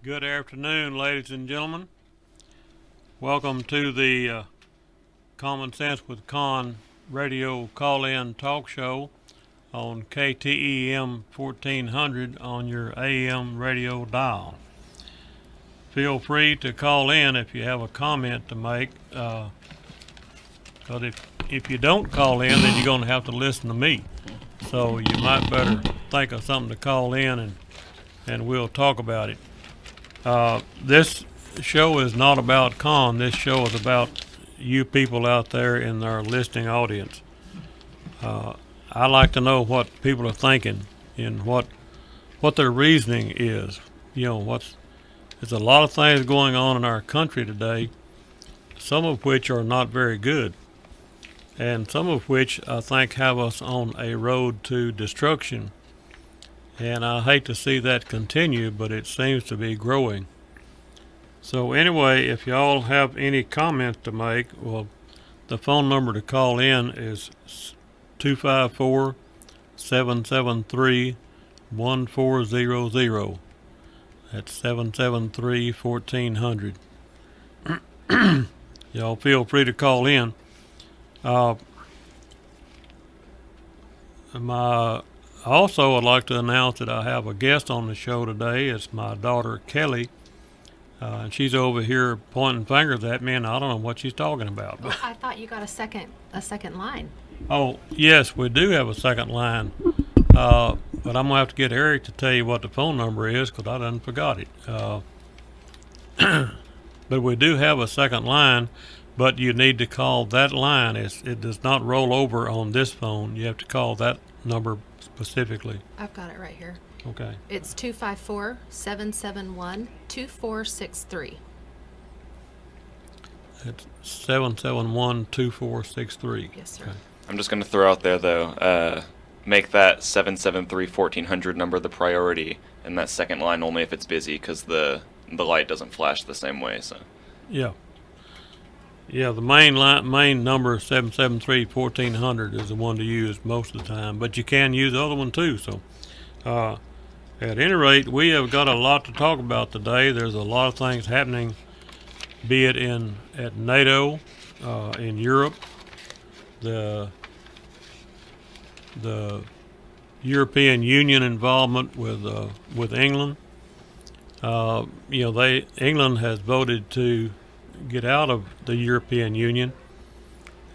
Good afternoon, ladies and gentlemen. Welcome to the Common Sense with Conn radio call-in talk show on KTEM 1400 on your AM radio dial. Feel free to call in if you have a comment to make, because if you don't call in, then you're going to have to listen to me. So you might better think of something to call in, and we'll talk about it. This show is not about Conn. This show is about you people out there in our listening audience. I like to know what people are thinking and what their reasoning is. You know, there's a lot of things going on in our country today, some of which are not very good, and some of which I think have us on a road to destruction. And I hate to see that continue, but it seems to be growing. So anyway, if y'all have any comments to make, well, the phone number to call in is 254-773-1400. That's 773-1400. Y'all feel free to call in. Also, I'd like to announce that I have a guest on the show today. It's my daughter, Kelly. And she's over here pointing fingers at me, and I don't know what she's talking about. Well, I thought you got a second line. Oh, yes, we do have a second line. But I'm going to have to get Eric to tell you what the phone number is, because I done forgot it. But we do have a second line, but you need to call that line. It does not roll over on this phone. You have to call that number specifically. I've got it right here. Okay. It's 254-771-2463. It's 771-2463. Yes, sir. Okay. I'm just going to throw out there, though, make that 773-1400 number the priority, and that second line only if it's busy, because the light doesn't flash the same way. So. Yeah. Yeah, the main number 773-1400 is the one to use most of the time, but you can use the other one too. So, at any rate, we have got a lot to talk about today. There's a lot of things happening, be it at NATO, in Europe, the European Union involvement with England. England has voted to get out of the European Union,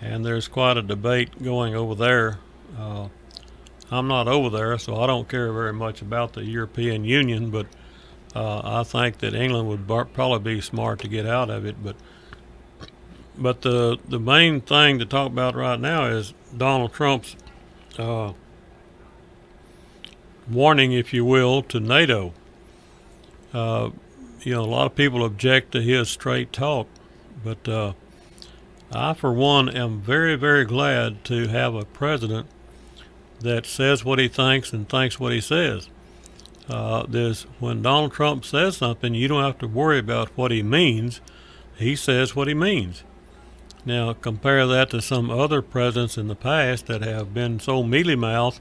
and there's quite a debate going over there. I'm not over there, so I don't care very much about the European Union, but I think that England would probably be smart to get out of it. But the main thing to talk about right now is Donald Trump's warning, if you will, to NATO. A lot of people object to his straight talk, but I, for one, am very, very glad to have a president that says what he thinks and thinks what he says. When Donald Trump says something, you don't have to worry about what he means. He says what he means. Now, compare that to some other presidents in the past that have been so mealy-mouthed.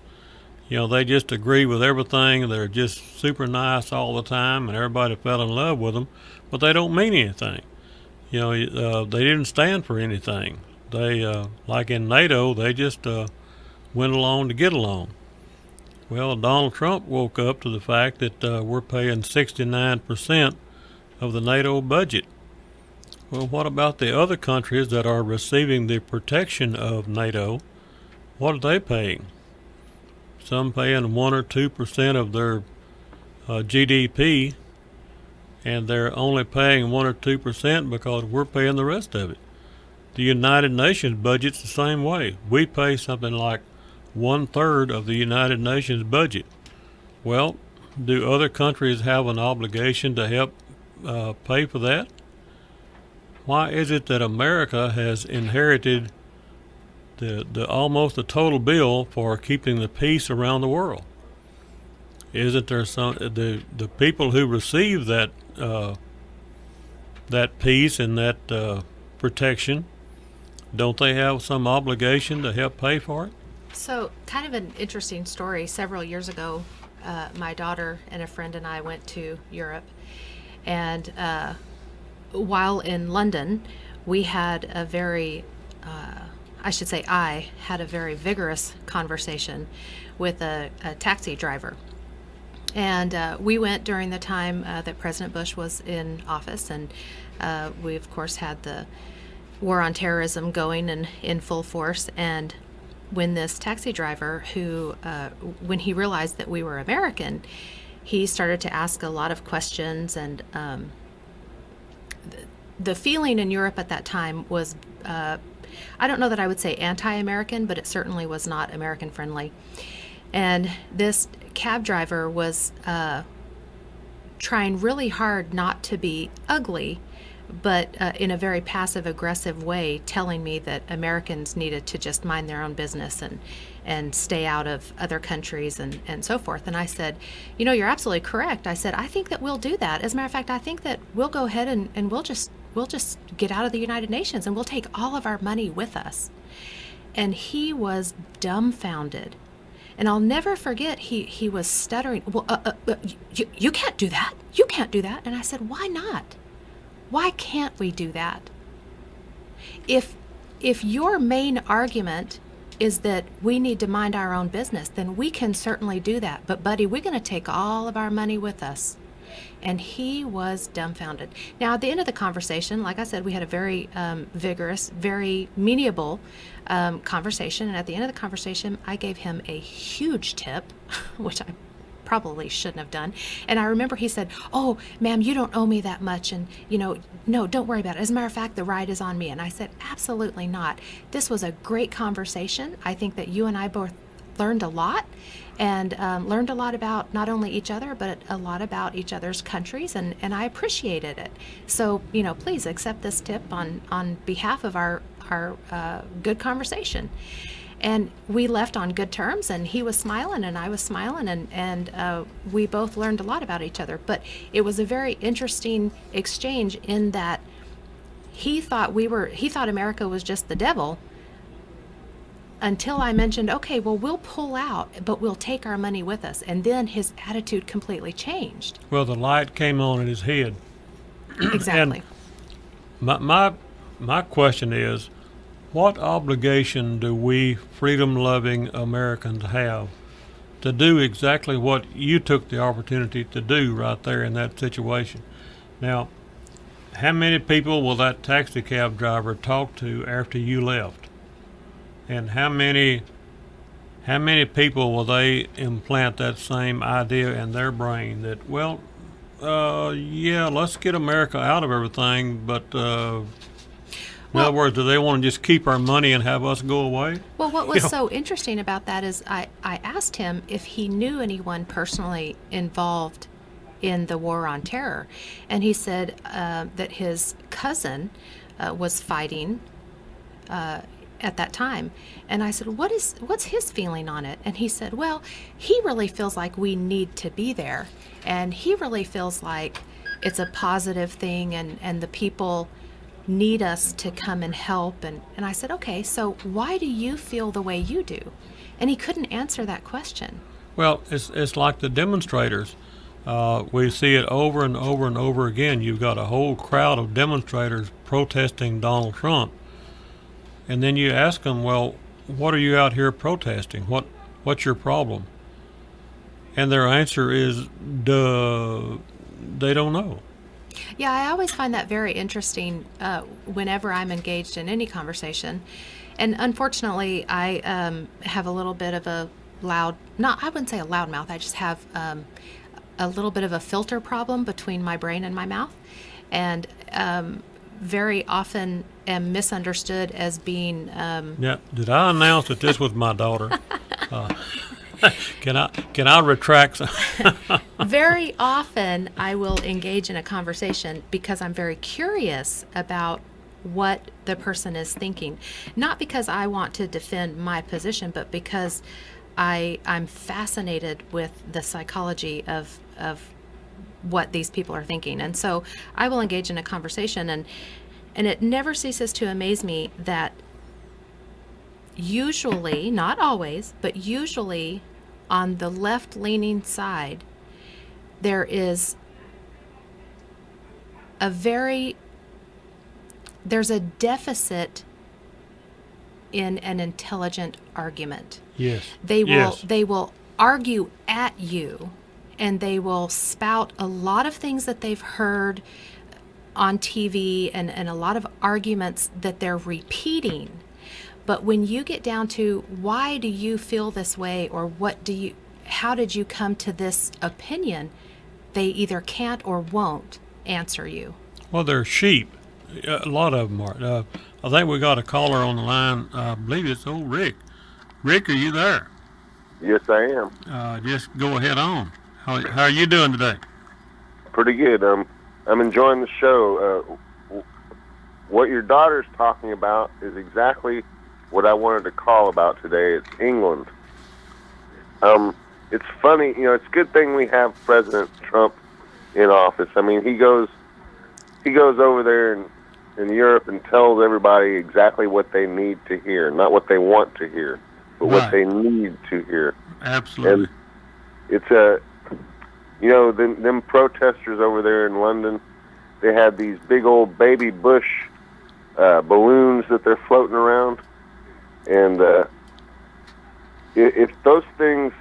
They just agree with everything. They're just super nice all the time, and everybody fell in love with them, but they don't mean anything. They didn't stand for anything. They, like in NATO, they just went along to get along. Well, Donald Trump woke up to the fact that we're paying 69% of the NATO budget. Well, what about the other countries that are receiving the protection of NATO? What are they paying? Some paying 1 or 2% of their GDP, and they're only paying 1 or 2% because we're paying the rest of it. The United Nations budget's the same way. We pay something like 1/3 of the United Nations budget. Well, do other countries have an obligation to help pay for that? Why is it that America has inherited the almost the total bill for keeping the peace around the world? Isn't there the people who receive that peace and that protection, don't they have some obligation to help pay for it? So, kind of an interesting story. Several years ago, my daughter and a friend and I went to Europe, And while in London, we had a very, I had a very vigorous conversation with a taxi driver. And we went during the time that President Bush was in office, and we, of course, had the war on terrorism going and in full force. And when this taxi driver, who, when he realized that we were American, he started to ask a lot of questions. And the feeling in Europe at that time was, I don't know that I would say anti-American, but it certainly was not American friendly. And this cab driver was trying really hard not to be ugly, but in a very passive-aggressive way, telling me that Americans needed to just mind their own business and stay out of other countries and so forth. And I said, you know, you're absolutely correct. I said, I think that we'll do that. As a matter of fact, I think that we'll go ahead and we'll just get out of the United Nations, and we'll take all of our money with us. And he was dumbfounded. And I'll never forget, he was stuttering. Well, you can't do that. You can't do that. And I said, why not? Why can't we do that? If your main argument is that we need to mind our own business, then we can certainly do that. But buddy, we're going to take all of our money with us. And he was dumbfounded. Now, at the end of the conversation, like I said, we had a very vigorous, very meaningful conversation. And at the end of the conversation, I gave him a huge tip, which I probably shouldn't have done. And I remember he said, oh, ma'am, you don't owe me that much. And, you know, no, don't worry about it. As a matter of fact, the ride is on me. And I said, absolutely not. This was a great conversation. I think that you and I both learned a lot, and learned a lot about not only each other, but a lot about each other's countries, and I appreciated it. So, you know, please accept this tip on behalf of our good conversation. And we left on good terms, and he was smiling and I was smiling, and we both learned a lot about each other. But it was a very interesting exchange in that he thought America was just the devil, until I mentioned, okay, well, we'll pull out, but we'll take our money with us. And then his attitude completely changed. Well, the light came on in his head. Exactly. And my question is, what obligation do we freedom-loving Americans have to do exactly what you took the opportunity to do right there in that situation? Now, how many people will that taxi cab driver talk to after you left? And how many people will they implant that same idea in their brain that, well, yeah, let's get America out of everything, but in other words, do they want to just keep our money and have us go away? Well, what was so interesting about that is I asked him if he knew anyone personally involved in the war on terror, and he said that his cousin was fighting at that time. And I said, what's his feeling on it? And he said, well, he really feels like we need to be there, and he really feels like it's a positive thing, and the people need us to come and help. And I said, okay, so why do you feel the way you do? And he couldn't answer that question. Well, it's like the demonstrators. We see it over and over and over again. You've got a whole crowd of demonstrators protesting Donald Trump. And then you ask them, well, what are you out here protesting? What's your problem? And their answer is, duh, they don't know. Yeah, I always find that very interesting whenever I'm engaged in any conversation. And unfortunately, I have a little bit of a I wouldn't say a loud mouth, I just have a little bit of a filter problem between my brain and my mouth. And very often am misunderstood as being... Yeah, did I announce that this was my daughter? Can I retract? Very often I will engage in a conversation because I'm very curious about what the person is thinking. Not because I want to defend my position, but because I'm fascinated with the psychology of what these people are thinking. And so I will engage in a conversation, and it never ceases to amaze me that usually, not always, but usually on the left-leaning side, there is, there's a deficit in an intelligent argument. Yes. They Yes. will argue at you, and they will spout a lot of things that they've heard on TV, and a lot of arguments that they're repeating. But when you get down to why do you feel this way, or how did you come to this opinion, they either can't or won't answer you. Well, they're sheep. A lot of them are. I think we got a caller on the line. I believe it's old Rick. Rick, are you there? Yes, I am. Just go ahead on. How are you doing today? Pretty good. I'm enjoying the show. What your daughter's talking about is exactly what I wanted to call about today. It's England. It's funny, it's a good thing we have President Trump in office. I mean, he goes over there in Europe and tells everybody exactly what they need to hear, not what they want to hear, but what they need to hear. Absolutely. And it's them protesters over there in London, they had these big old baby Bush balloons that they're floating around, and if those things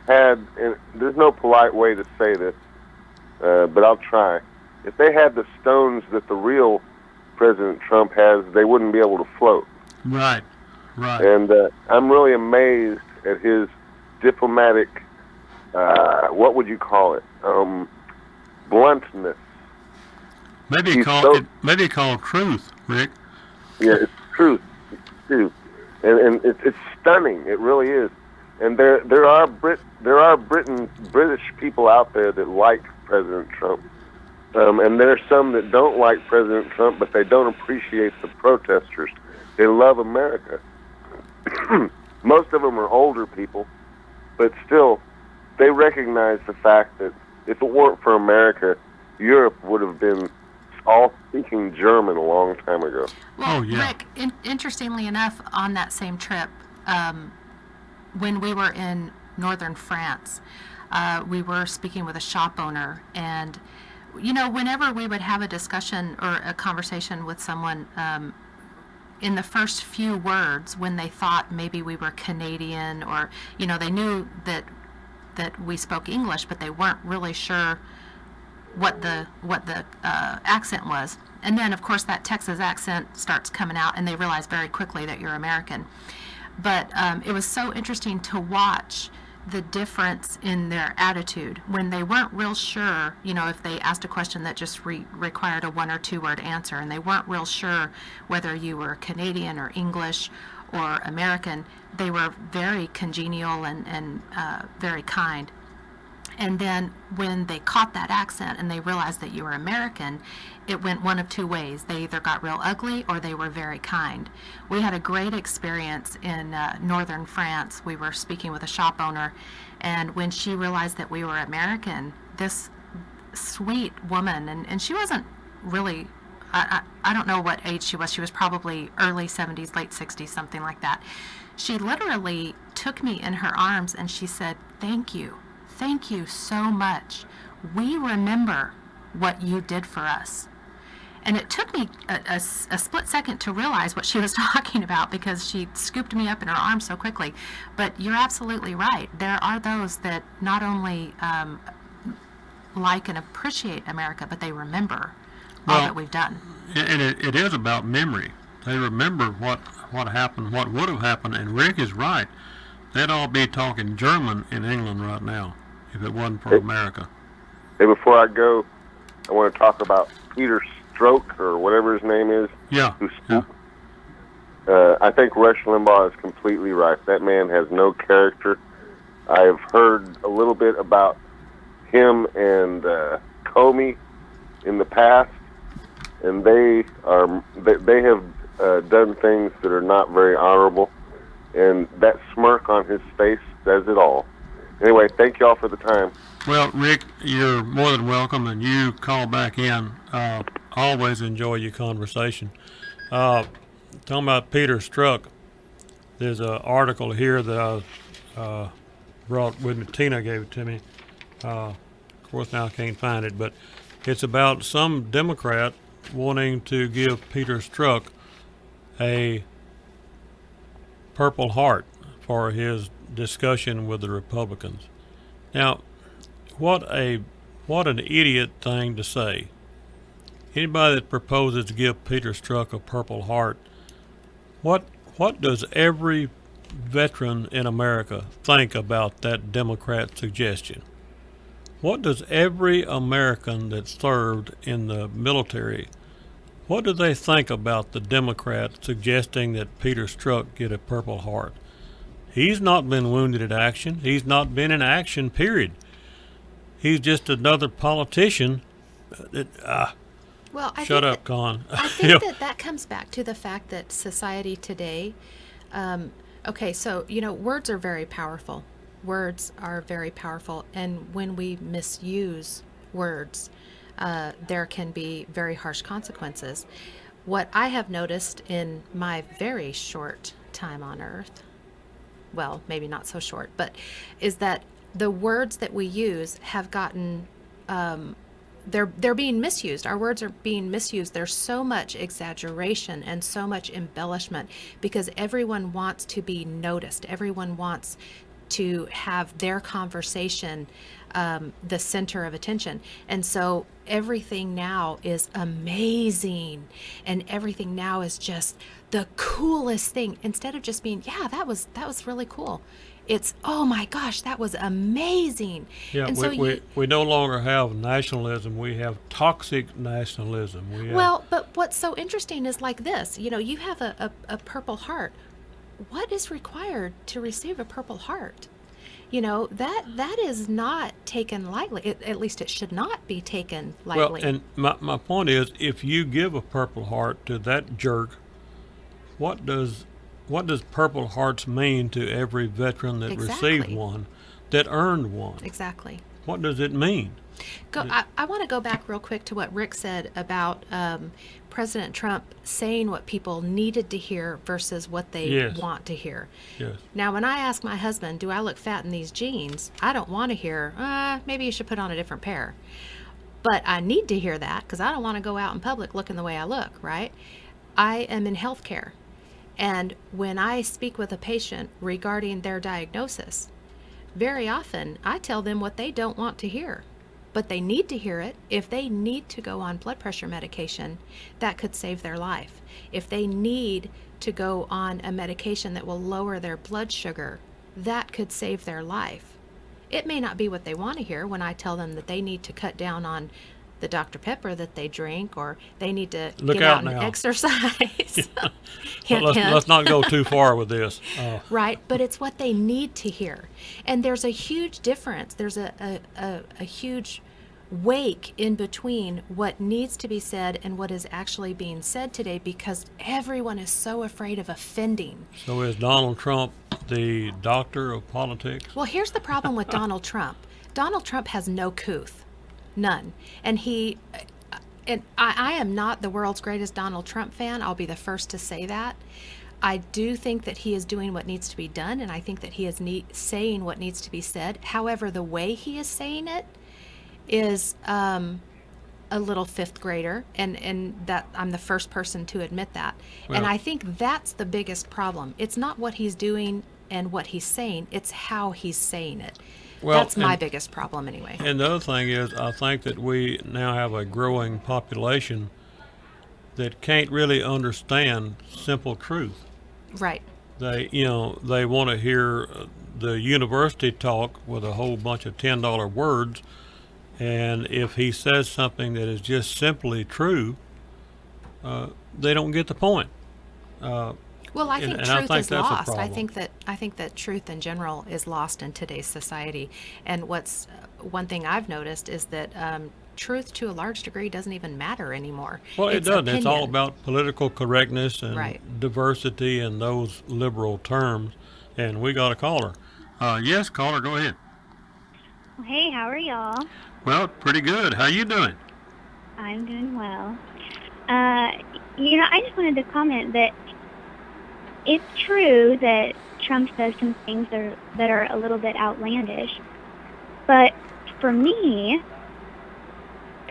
had, and there's no polite way to say this, but I'll try. If they had the stones that the real President Trump has, they wouldn't be able to float. Right. And I'm really amazed at his diplomatic, what would you call it? Bluntness. Maybe called truth, Rick. Yeah, it's truth. It's truth. And it's stunning. It really is. And there are British people out there that like President Trump, and there are some that don't like President Trump, but they don't appreciate the protesters. They love America. Most of them are older people, but still, they recognize the fact that if it weren't for America, Europe would have been all speaking German a long time ago. Well, Oh, yeah. Rick, interestingly enough, on that same trip, when we were in northern France, we were speaking with a shop owner, and whenever we would have a discussion or a conversation with someone, in the first few words, when they thought maybe we were Canadian, or they knew that we spoke English, but they weren't really sure what the accent was. And then, of course, that Texas accent starts coming out, and they realize very quickly that you're American. But it was so interesting to watch the difference in their attitude when they weren't real sure, if they asked a question that just required a 1 or 2 word answer, and they weren't real sure whether you were Canadian or English or American. They were very congenial and very kind. And then when they caught that accent and they realized that you were American, it went one of 2 ways. They either got real ugly or they were very kind. We had a great experience in northern France. We were speaking with a shop owner, and when she realized that we were American, this sweet woman, and she wasn't really, I don't know what age she was. She was probably early 70s, late 60s, something like that. She literally took me in her arms and she said, "Thank you. Thank you so much. We remember what you did for us." And it took me a split second to realize what she was talking about, because she scooped me up in her arms so quickly. But you're absolutely right. There are those that not only like and appreciate America, but they remember all that we've done. And it is about memory. They remember what happened, what would have happened. And Rick is right. They'd all be talking German in England right now if it wasn't for America. Hey, before I go, I want to talk about Peter Stroke, or whatever his name is. Yeah. I think Rush Limbaugh is completely right. That man has no character. I've heard a little bit about him and Comey in the past, and they have done things that are not very honorable, and that smirk on his face says it all. Anyway, thank you all for the time. Well, Rick, you're more than welcome, and you call back in. Always enjoy your conversation. Talking about Peter Strzok, there's an article here that I brought with me. Tina gave it to me. Of course, now I can't find it, but It's about some Democrat wanting to give Peter Strzok a Purple Heart for his discussion with the Republicans. Now, what an idiot thing to say. Anybody that proposes to give Peter Strzok a Purple Heart, what does every veteran in America think about that Democrat suggestion? What does every American that served in the military, what do they think about the Democrat suggesting that Peter Strzok get a Purple Heart? He's not been wounded in action. He's not been in action, period. He's just another politician. Well, Shut up, Conn. I think that comes back to the fact that society today, okay, so, words are very powerful. Words are very powerful, and when we misuse words, there can be very harsh consequences. What I have noticed in my very short time on Earth, well, maybe not so short, but is that the words that we use have gotten, they're being misused. Our words are being misused. There's so much exaggeration and so much embellishment because everyone wants to be noticed. Everyone wants to have their conversation the center of attention. And so everything now is amazing, and everything now is just the coolest thing. Instead of just being, yeah, that was really cool, it's, oh my gosh, that was amazing. Yeah, and so we no longer have nationalism. We have toxic nationalism. But what's so interesting is like this. You have a Purple Heart. What is required to receive a Purple Heart? That is not taken lightly. At least it should not be taken lightly. Well, and my point is, if you give a Purple Heart to that jerk, what does Purple Hearts mean to every veteran that received one, that earned one? Exactly. What does it mean? I want to go back real quick to what Rick said about President Trump saying what people needed to hear versus what they want to hear. Yes. Now, when I ask my husband, do I look fat in these jeans? I don't want to hear, maybe you should put on a different pair. But I need to hear that because I don't want to go out in public looking the way I look, right? I am in healthcare. And when I speak with a patient regarding their diagnosis, very often I tell them what they don't want to hear. But they need to hear it. If they need to go on blood pressure medication, that could save their life. If they need to go on a medication that will lower their blood sugar, that could save their life. It may not be what they want to hear when I tell them that they need to cut down on the Dr. Pepper that they drink, or they need to get out and exercise. Let's not go too far with this. Right, but it's what they need to hear. And there's a huge difference. There's a huge wake in between what needs to be said and what is actually being said today, because everyone is so afraid of offending. So is Donald Trump the doctor of politics? Well, here's the problem with Donald Trump. Donald Trump has no couth. None. And I am not the world's greatest Donald Trump fan. I'll be the first to say that. I do think that he is doing what needs to be done, and I think that he is saying what needs to be said. However, the way he is saying it is a little fifth grader, and that I'm the first person to admit that. Well, and I think that's the biggest problem. It's not what he's doing and what he's saying, it's how he's saying it. Well, that's my biggest problem anyway. And the other thing is, I think that we now have a growing population that can't really understand simple truth. Right. They want to hear the university talk with a whole bunch of $10 words, and if he says something that is just simply true, they don't get the point. Well, I think truth is lost. I think that truth in general is lost in today's society. And what's one thing I've noticed is that truth, to a large degree, doesn't even matter anymore. Well, it doesn't. It's all about political correctness and right. diversity and those liberal terms. And we got a caller. Yes, caller, go ahead. Hey, how are y'all? Well, pretty good. How you doing? I'm doing well. I just wanted to comment that it's true that Trump says some things that are a little bit outlandish, but for me,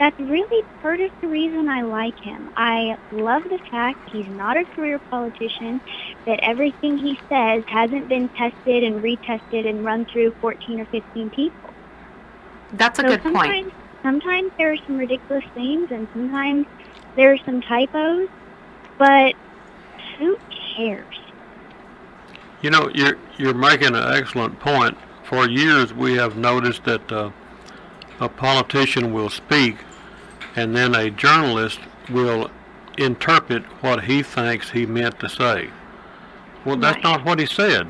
that's really part of the reason I like him. I love the fact he's not a career politician, that everything he says hasn't been tested and retested and run through 14 or 15 people. That's a good point. Sometimes there are some ridiculous things, and sometimes there are some typos, but who cares? You know, you're making an excellent point. For years, we have noticed that a politician will speak, and then a journalist will interpret what he thinks he meant to say. Well, that's Right. not what he said.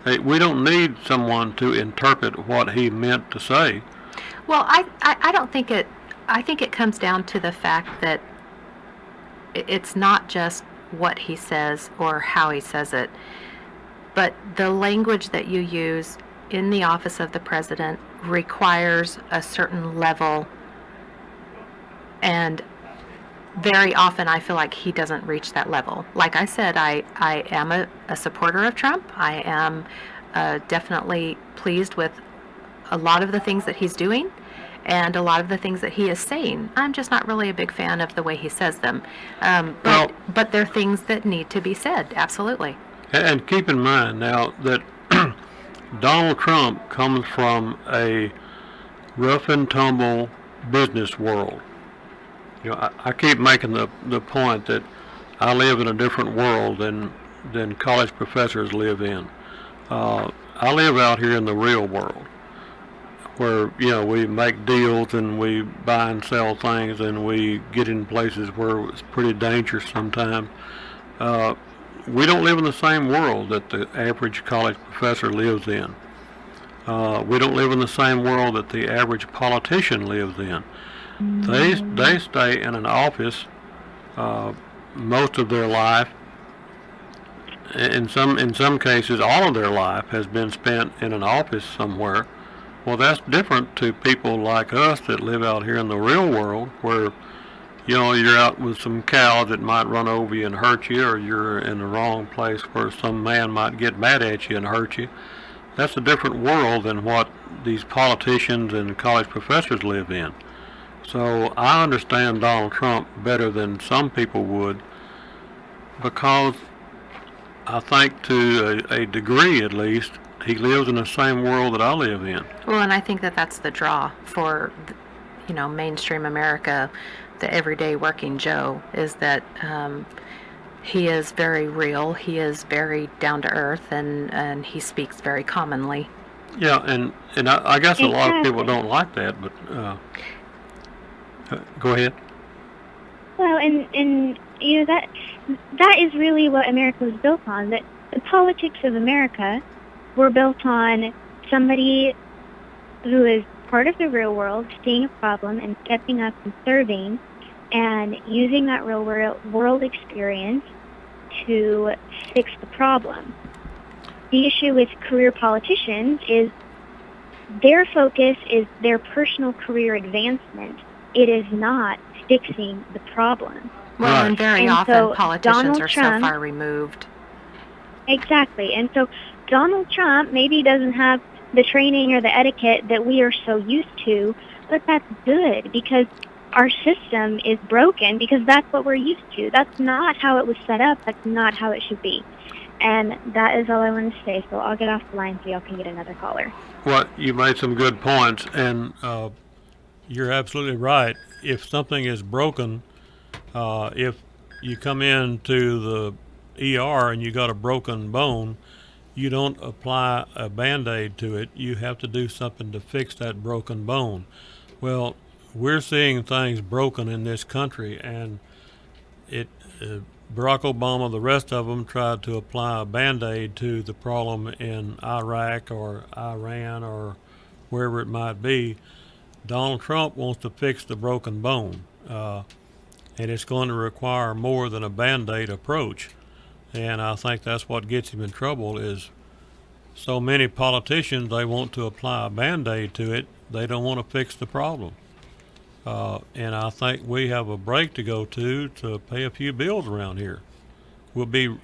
Hey, we don't need someone to interpret what he meant to say. Well, I don't think it. I think it comes down to the fact that it's not just what he says or how he says it, but the language that you use in the office of the president requires a certain level, and very often I feel like he doesn't reach that level. Like I said, I am a supporter of Trump. I am definitely pleased with a lot of the things that he's doing and a lot of the things that he is saying. I'm just not really a big fan of the way he says them. But there are things that need to be said, absolutely. And keep in mind now that Donald Trump comes from a rough and tumble business world. You know, I keep making the point that I live in a different world than college professors live in. I live out here in the real world, where we make deals and we buy and sell things and we get in places where it's pretty dangerous sometimes. We don't live in the same world that the average college professor lives in. We don't live in the same world that the average politician lives in. They stay in an office most of their life. In some cases, all of their life has been spent in an office somewhere. Well, that's different to people like us that live out here in the real world, where you're out with some cows that might run over you and hurt you, or you're in the wrong place where some man might get mad at you and hurt you. That's a different world than what these politicians and college professors live in. So I understand Donald Trump better than some people would, because I think to a degree at least, he lives in the same world that I live in. Well, and I think that that's the draw for, mainstream America, the everyday working Joe, is that he is very real, he is very down to earth, and he speaks very commonly. Yeah, and I guess a lot of people don't like that, but go ahead. Well, and that is really what America was built on. That the politics of America were built on somebody who is part of the real world, seeing a problem and stepping up and serving, and using that real world experience to fix the problem. The issue with career politicians is their focus is their personal career advancement. It is not fixing the problem. Well, Right. and very And often so politicians Donald are Trump- so far removed. Exactly. And so Donald Trump maybe doesn't have the training or the etiquette that we are so used to, but that's good because our system is broken because that's what we're used to. That's not how it was set up. That's not how it should be. And that is all I want to say, so I'll get off the line so y'all can get another caller. Well, you made some good points, and you're absolutely right. If something is broken, if you come into the ER and you got a broken bone, you don't apply a Band-Aid to it. You have to do something to fix that broken bone. Well, we're seeing things broken in this country, and Barack Obama, the rest of them, tried to apply a Band-Aid to the problem in Iraq or Iran or wherever it might be. Donald Trump wants to fix the broken bone, and it's going to require more than a Band-Aid approach. And I think that's what gets him in trouble is so many politicians, they want to apply a Band-Aid to it. They don't want to fix the problem. And I think we have a break to go to pay a few bills around here. We'll be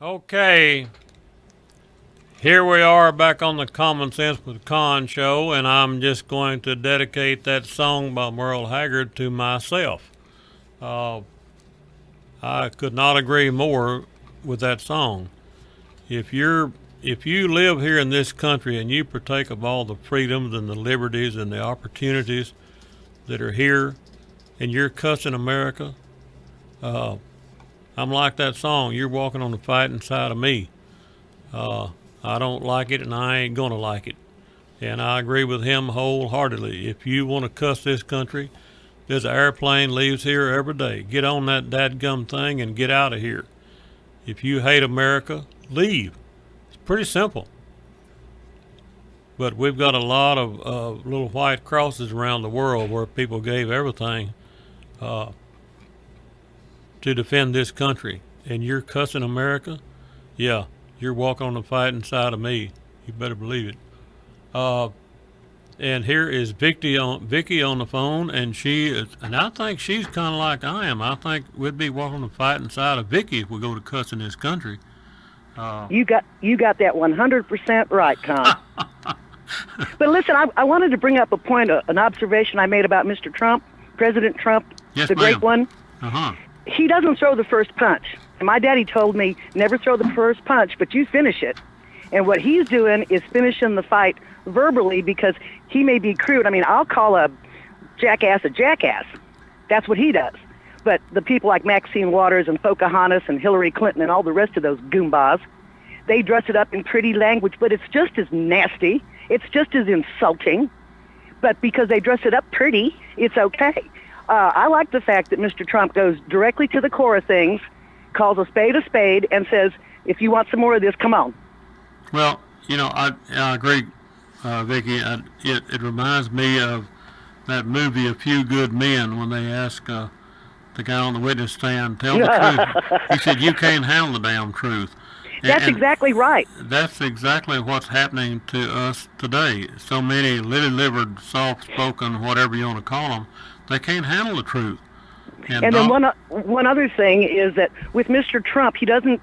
Okay, here we are back on the Common Sense with Conn show, and I'm just going to dedicate that song by Merle Haggard to myself. Uh, I could not agree more with that song. If you live here in this country and you partake of all the freedoms and the liberties and the opportunities that are here, and you're cussing America, uh, I'm like that song. You're walking on the fighting side of me. I don't like it, and I ain't gonna like it. And I agree with him wholeheartedly. If you want to cuss this country, there's an airplane leaves here every day. Get on that dadgum thing and get out of here. If you hate America, leave. It's pretty simple. But we've got a lot of little white crosses around the world where people gave everything uh, to defend this country. And you're cussing America? Yeah, you're walking on the fighting side of me. You better believe it. And here is Vicky on the phone, and I think she's kind of like I am. I think we'd be walking on the fighting side of Vicky if we go to cussing this country. You got that 100% right, Con. But listen, I wanted to bring up a point, an observation I made about Mr. Trump, President Trump, Yes, the ma'am. great one. Uh-huh. He doesn't throw the first punch. And my daddy told me, never throw the first punch, but you finish it. And what he's doing is finishing the fight verbally because he may be crude. I mean, I'll call a jackass. That's what he does. But the people like Maxine Waters and Pocahontas and Hillary Clinton and all the rest of those goombas, they dress it up in pretty language, but it's just as nasty. It's just as insulting. But because they dress it up pretty, it's okay. I like the fact that Mr. Trump goes directly to the core of things, calls a spade, and says, if you want some more of this, come on. Well, I agree, Vicky. It reminds me of that movie, A Few Good Men, when they ask the guy on the witness stand, tell the truth. He said, you can't handle the damn truth. That's exactly right. That's exactly what's happening to us today. So many lily-livered, soft-spoken, whatever you want to call them, they can't handle the truth. And then one other thing is that with Mr. Trump, he doesn't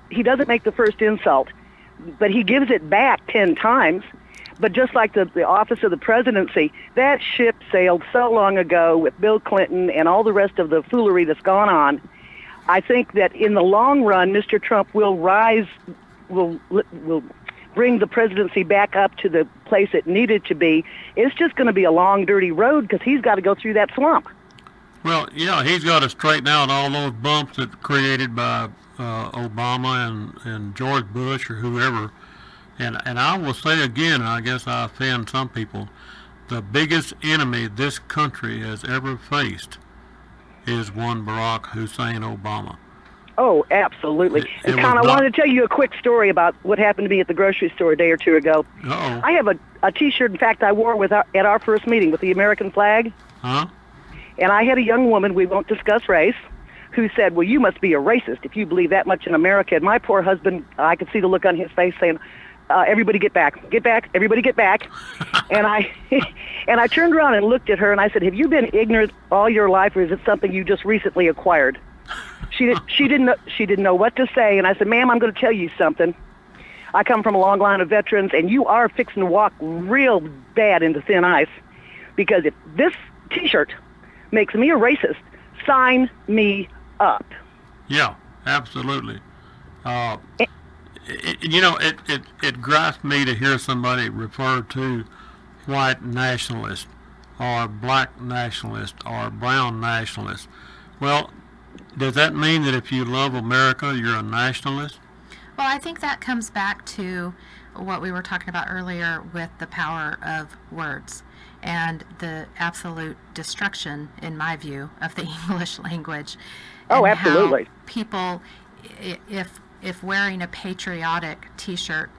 make the first insult, but he gives it back 10 times. But just like the office of the presidency, that ship sailed so long ago with Bill Clinton and all the rest of the foolery that's gone on. I think that in the long run, Mr. Trump will bring the presidency back up to the place it needed to be. It's just going to be a long, dirty road because he's got to go through that slump. Well, yeah, he's got to straighten out all those bumps that created by Obama and George Bush or whoever. And I will say again, I guess I offend some people, the biggest enemy this country has ever faced is one Barack Hussein Obama. Oh, absolutely. And Con, I wanted to tell you a quick story about what happened to me at the grocery store a day or two ago. Uh-oh. I have a T-shirt, in fact, I wore at our first meeting with the American flag. Huh? And I had a young woman, we won't discuss race, who said, well, you must be a racist if you believe that much in America. And my poor husband, I could see the look on his face saying, everybody get back, everybody get back. and I turned around and looked at her and I said, have you been ignorant all your life or is it something you just recently acquired? She didn't know what to say, and I said, ma'am, I'm going to tell you something. I come from a long line of veterans, and you are fixing to walk real bad into thin ice, because if this T-shirt makes me a racist, sign me up. Yeah, absolutely. It gripes me to hear somebody refer to white nationalist or black nationalist or brown nationalist. Well, does that mean that if you love America, you're a nationalist? Well, I think that comes back to what we were talking about earlier with the power of words and the absolute destruction, in my view, of the English language. Oh, and absolutely. How people, if wearing a patriotic T-shirt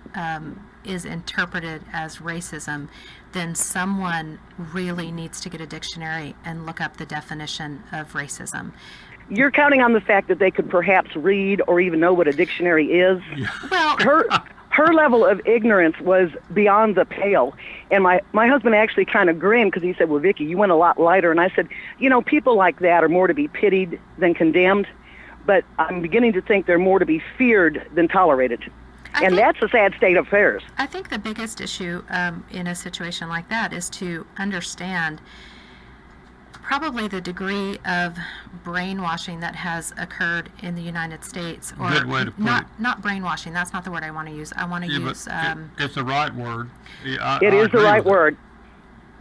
is interpreted as racism, then someone really needs to get a dictionary and look up the definition of racism. You're counting on the fact that they could perhaps read or even know what a dictionary is. Yeah. Well, her level of ignorance was beyond the pale. And my husband actually kind of grinned because he said, well, Vicki, you went a lot lighter. And I said, people like that are more to be pitied than condemned. but I'm beginning to think they're more to be feared than tolerated. And that's a sad state of affairs. I think the biggest issue in a situation like that is to understand probably the degree of brainwashing that has occurred in the United States. Or Good way to put not brainwashing. That's not the word I want to use. I want to use. It's the right word. It is the right word.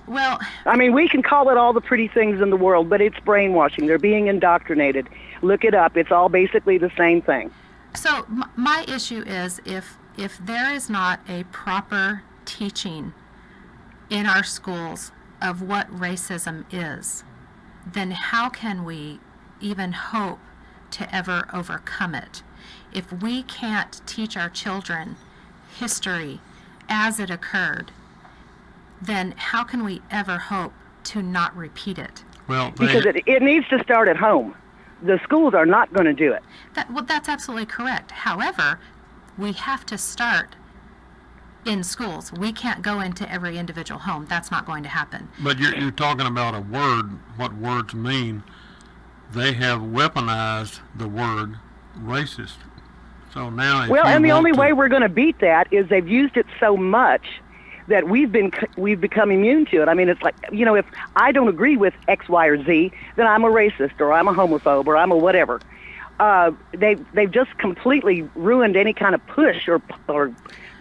Well, I mean, we can call it all the pretty things in the world, but it's brainwashing. They're being indoctrinated. Look it up. It's all basically the same thing. So my issue is if there is not a proper teaching in our schools of what racism is, then how can we even hope to ever overcome it? If we can't teach our children history as it occurred, then how can we ever hope to not repeat it? Well, because it needs to start at home. The schools are not going to do it. That's absolutely correct. However, we have to start in schools. We can't go into every individual home. That's not going to happen. But you're talking about a word, what words mean. They have weaponized the word racist. So now, well, and the only way we're going to beat that is they've used it so much that we've become immune to it. I mean, it's like, you know, if I don't agree with X, Y, or Z, then I'm a racist or I'm a homophobe or I'm a whatever. They've just completely ruined any kind of push or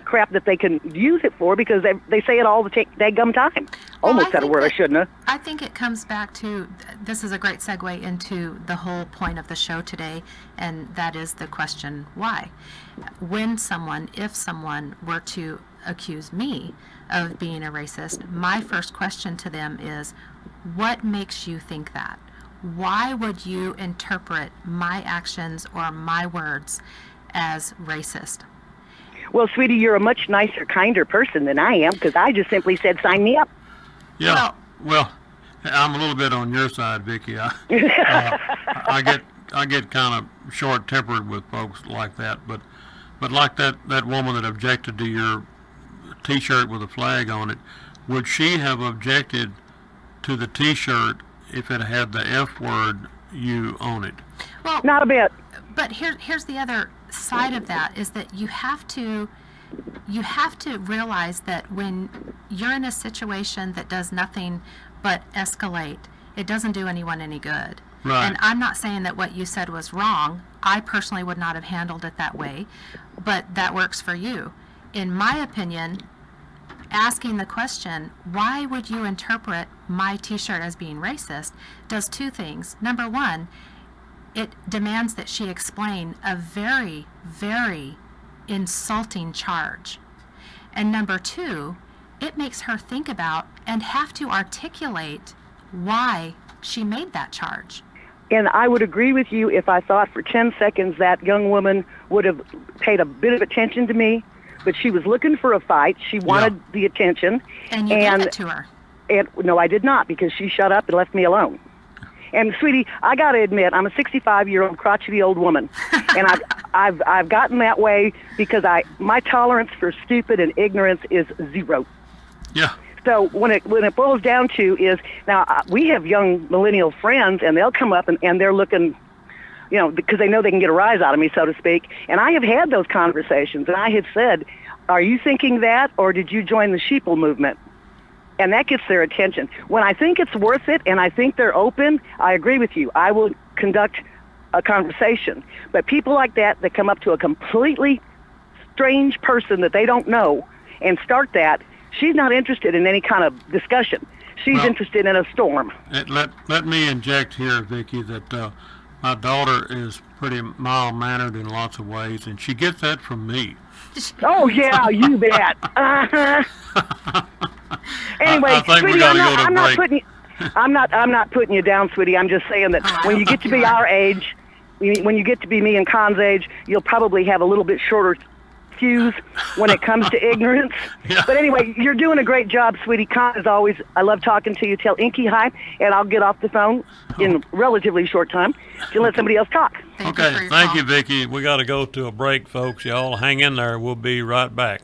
crap that they can use it for, because they say it all the daggum time. Almost said a word I shouldn't have. I think it comes back to, this is a great segue into the whole point of the show today, and that is the question, why? If someone were to accuse me of being a racist, my first question to them is, what makes you think that? Why would you interpret my actions or my words as racist? Well, sweetie, you're a much nicer, kinder person than I am, because I just simply said, sign me up. Yeah, well, I'm a little bit on your side, Vicki. I get kind of short-tempered with folks like that, but like that woman that objected to your T-shirt with a flag on it, would she have objected to the T-shirt if it had the F word "you" on it? Well, not a bit. But here's the other side of that, is that you have to realize that when you're in a situation that does nothing but escalate, it doesn't do anyone any good. Right. And I'm not saying that what you said was wrong. I personally would not have handled it that way, but that works for you. In my opinion, asking the question, why would you interpret my T-shirt as being racist, does two things. Number one, it demands that she explain a very, very insulting charge. And number two, it makes her think about and have to articulate why she made that charge. And I would agree with you if I thought for 10 seconds that young woman would have paid a bit of attention to me, but she was looking for a fight. She wanted the attention. And you gave it to her. And, no, I did not, because she shut up and left me alone. And, sweetie, I got to admit, I'm a 65-year-old crotchety old woman, and I've gotten that way because my tolerance for stupid and ignorance is zero. Yeah. So when it boils down to is, now we have young millennial friends, and they'll come up and they're looking, you know, because they know they can get a rise out of me, so to speak. And I have had those conversations, and I have said, are you thinking that, or did you join the sheeple movement? And that gets their attention. When I think it's worth it and I think they're open, I agree with you. I will conduct a conversation. But people like that come up to a completely strange person that they don't know and start that, she's not interested in any kind of discussion. She's interested in a storm. Let me inject here, Vicki, that my daughter is pretty mild-mannered in lots of ways, and she gets that from me. Oh, yeah, you bet. Anyway, sweetie, I'm not putting you down, sweetie. I'm just saying that when you get to be our age, when you get to be me and Conn's age, you'll probably have a little bit shorter fuse when it comes to ignorance. Yeah. But anyway, you're doing a great job, sweetie. Con, as always, I love talking to you. Tell Inky hi, and I'll get off the phone in a relatively short time to let somebody else talk. Thank you, Vicki. We got to go to a break, folks. Y'all hang in there. We'll be right back.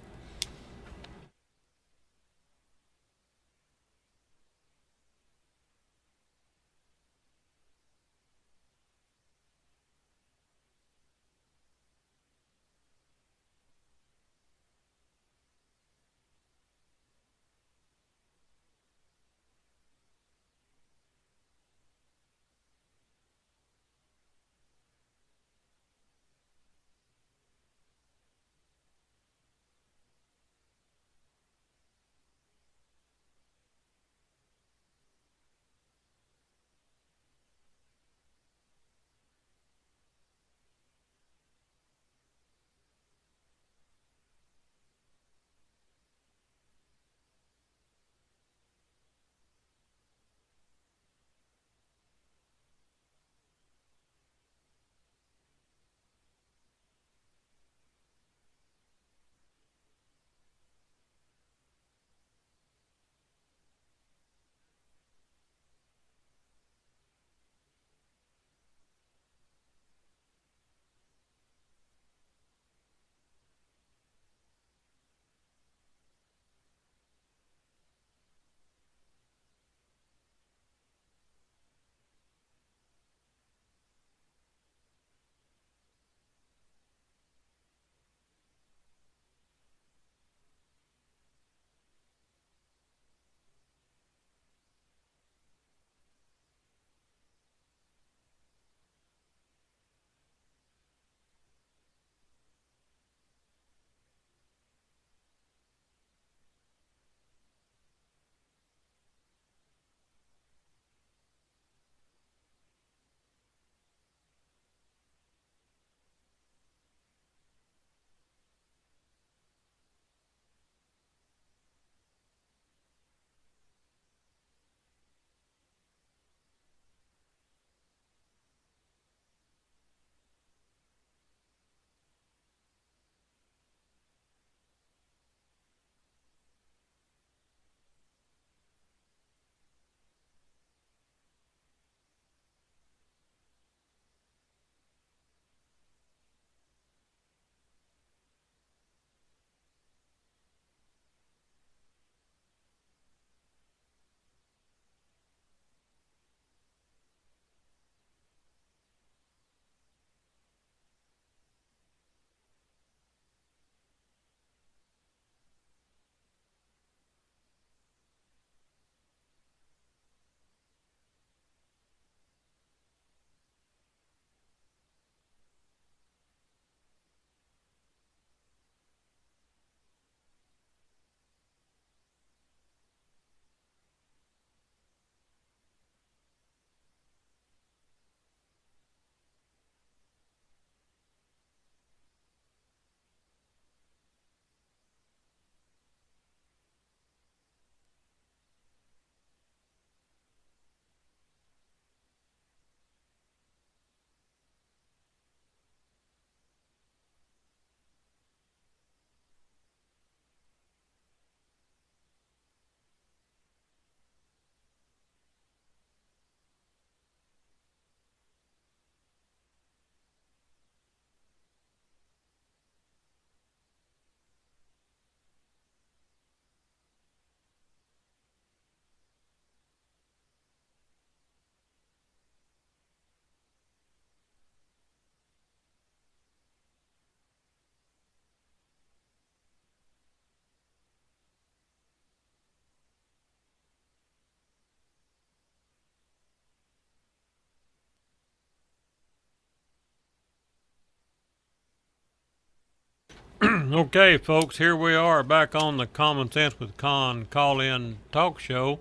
Okay, folks, here we are back on the Common Sense with Conn call-in talk show,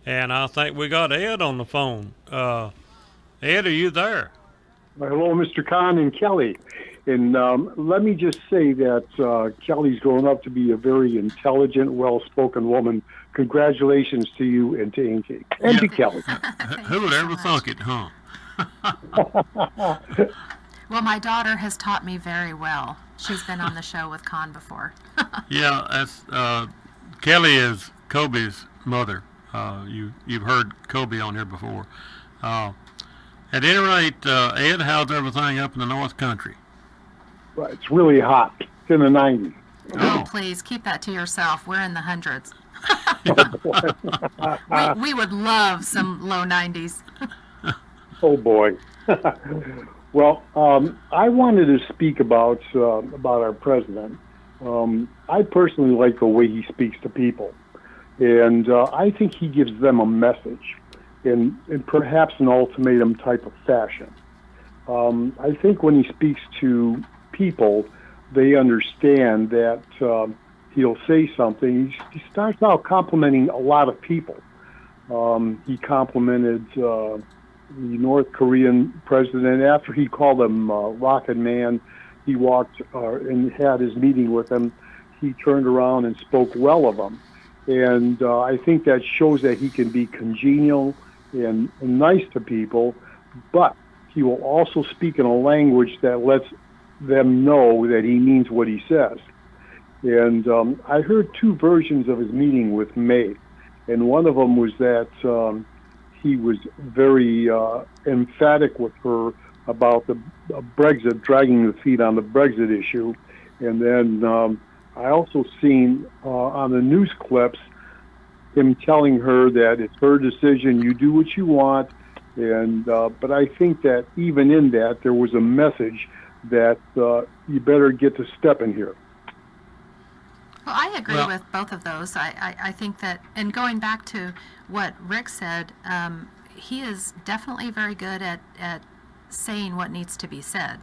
and I think we got Ed on the phone. Ed, are you there? Hello, Mr. Conn and Kelly. And let me just say that Kelly's grown up to be a very intelligent, well-spoken woman. Congratulations to you and to Inky. And to Kelly. Who would ever thunk it, huh? Well, my daughter has taught me very well. She's been on the show with Conn before. Yeah, that's Kelly is Kobe's mother. You've heard Kobe on here before. At any rate, Ed, how's everything up in the North Country? Well, it's really hot. It's in the 90s. Oh, please keep that to yourself. We're in the hundreds. we would love some low 90s. Oh boy. Well, I wanted to speak about our president. I personally like the way he speaks to people, and I think he gives them a message, in perhaps an ultimatum type of fashion. I think when he speaks to people, they understand that he'll say something. He starts out complimenting a lot of people. He complimented the North Korean president after he called him Rocket Man. He walked and had his meeting with him. He turned around and spoke well of him. And I think that shows that he can be congenial and nice to people, but he will also speak in a language that lets them know that he means what he says. And I heard two versions of his meeting with May, and one of them was that he was very emphatic with her about the Brexit, dragging the feet on the Brexit issue. And then I also seen on the news clips him telling her that it's her decision, you do what you want. And but I think that even in that, there was a message that you better get to step in here. Well, I agree with both of those. I think that, and going back to what Rick said, he is definitely very good at saying what needs to be said.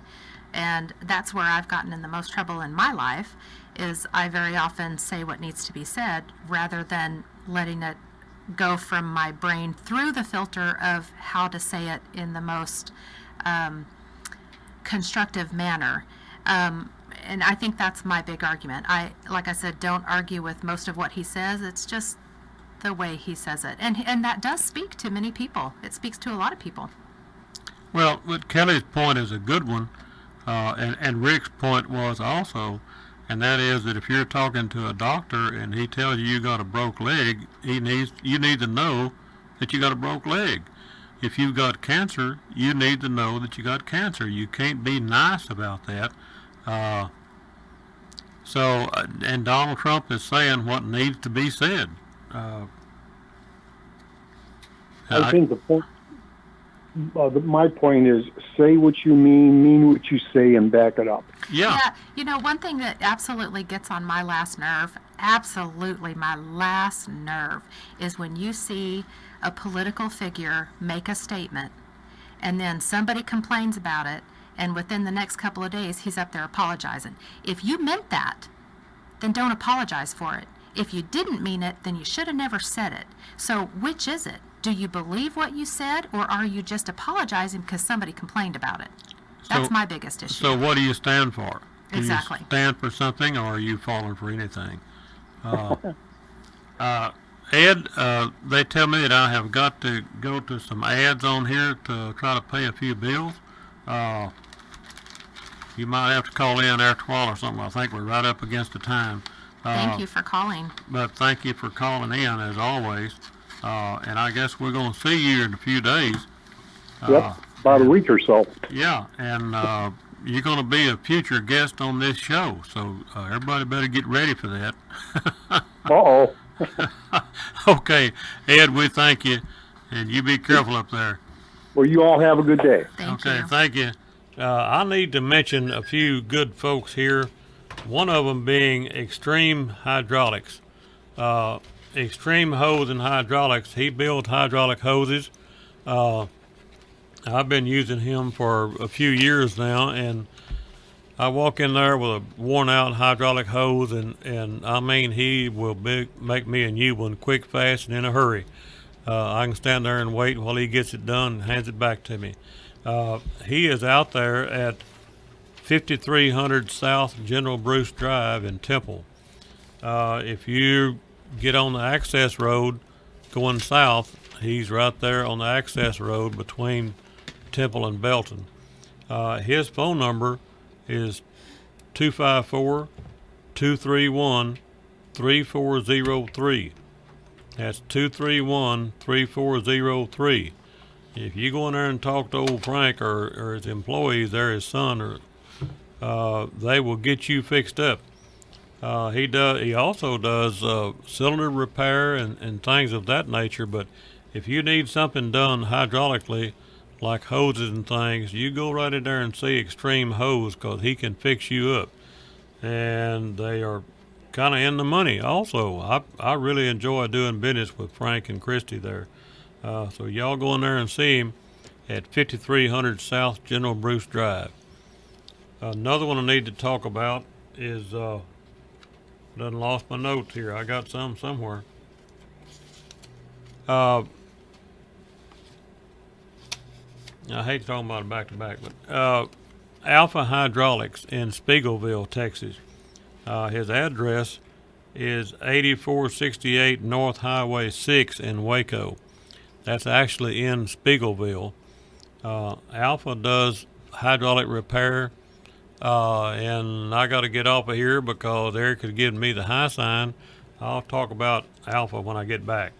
And that's where I've gotten in the most trouble in my life, is I very often say what needs to be said rather than letting it go from my brain through the filter of how to say it in the most constructive manner. And I think that's my big argument. Like I said, don't argue with most of what he says. It's just the way he says it. And that does speak to many people. It speaks to a lot of people. Well, but Kelly's point is a good one, and Rick's point was also, and that is that if you're talking to a doctor and he tells you got a broke leg, you need to know that you got a broke leg. If you've got cancer, you need to know that you got cancer. You can't be nice about that. And Donald Trump is saying what needs to be said. I think the point. My point is, say what you mean what you say, and back it up. Yeah. You know, one thing that absolutely gets on my last nerve, is when you see a political figure make a statement, and then somebody complains about it, and within the next couple of days, he's up there apologizing. If you meant that, then don't apologize for it. If you didn't mean it, then you should have never said it. So which is it? Do you believe what you said, or are you just apologizing because somebody complained about it? That's my biggest issue. So what do you stand for? Exactly. Do you stand for something, or are you falling for anything? Ed, they tell me that I have got to go to some ads on here to try to pay a few bills. You might have to call in after a while or something. I think we're right up against the time. Thank you for calling. But thank you for calling in, as always. And I guess we're going to see you in a few days. Yep, about a week or so. Yeah, and you're going to be a future guest on this show, so everybody better get ready for that. Uh-oh. Okay, Ed, we thank you, and you be careful up there. Well, you all have a good day. Thank you. Thank you. I need to mention a few good folks here, one of them being Extreme Hydraulics. Extreme Hose and Hydraulics. He builds hydraulic hoses. I've been using him for a few years now, and I walk in there with a worn out hydraulic hose, and I mean, he will make me a new one quick, fast, and in a hurry. I can stand there and wait while he gets it done and hands it back to me. He is out there at 5300 South General Bruce Drive in Temple. If you get on the access road going south, he's right there on the access road between Temple and Belton. His phone number is 254 231 3403. That's 231 3403. If you go in there and talk to old Frank or his employees there, his son, they will get you fixed up. He also does cylinder repair and things of that nature. But if you need something done hydraulically, like hoses and things, you go right in there and see Extreme Hose, because he can fix you up. And they are kind of in the money also. I really enjoy doing business with Frank and Christy there. So y'all go in there and see him at 5300 South General Bruce Drive. Another one I need to talk about is, done lost my notes here. I got some somewhere. I hate talking about it back to back, but Alpha Hydraulics in Spiegelville, Texas. His address is 8468 North Highway 6 in Waco. That's actually in Spiegelville. Alpha does hydraulic repair, and I got to get off of here because Eric is giving me the high sign. I'll talk about Alpha when I get back.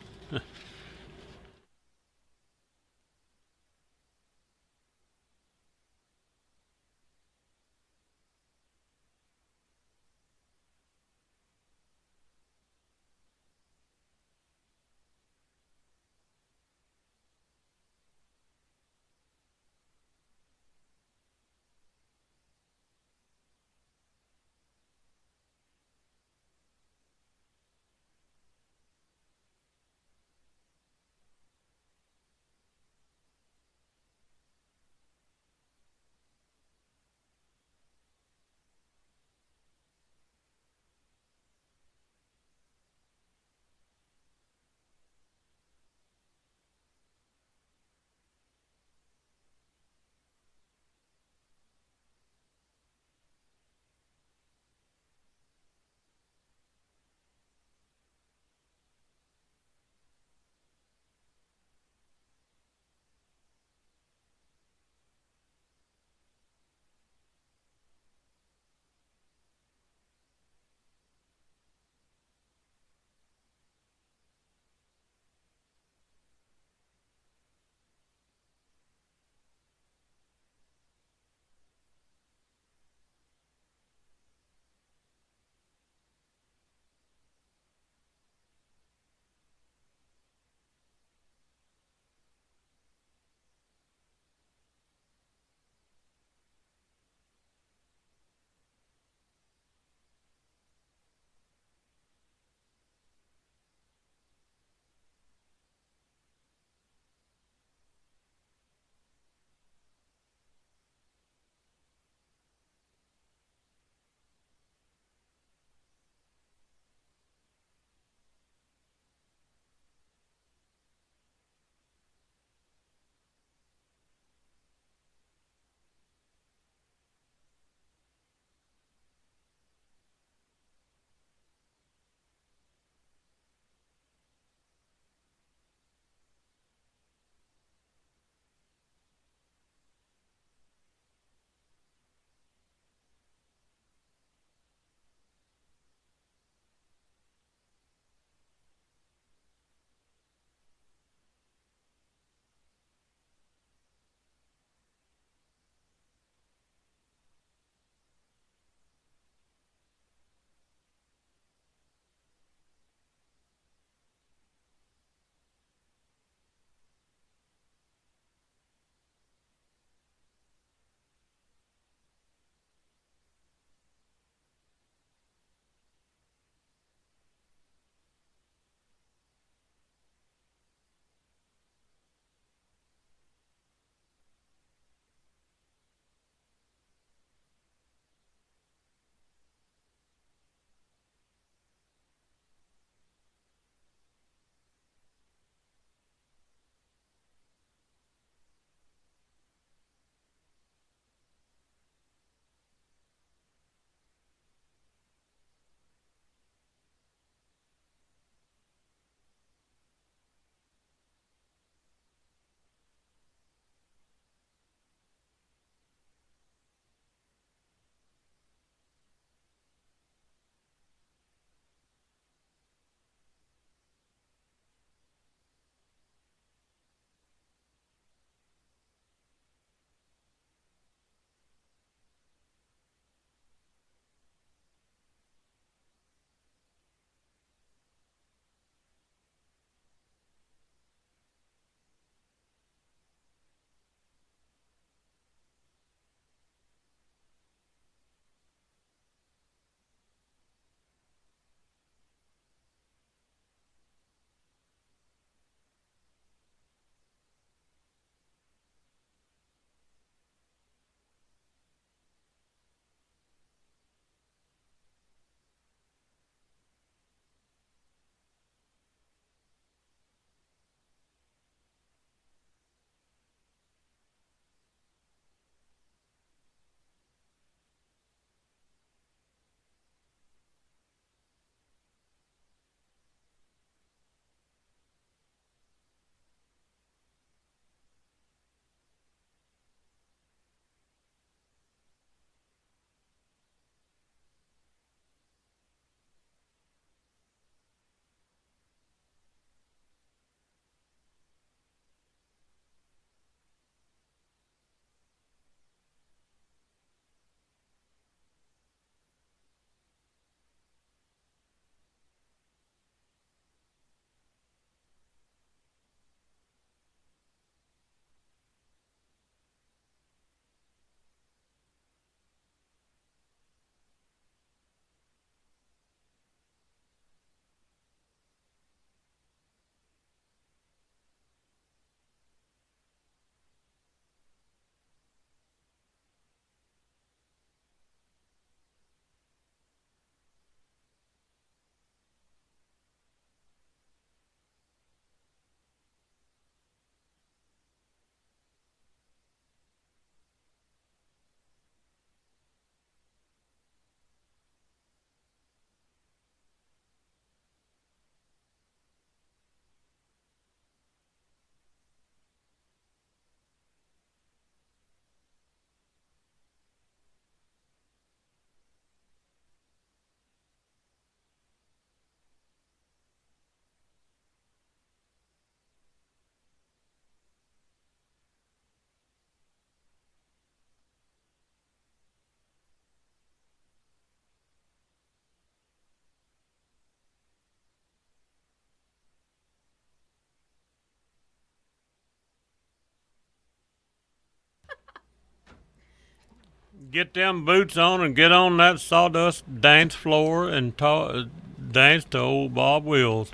Get them boots on and get on that sawdust dance floor and dance to old Bob Wills.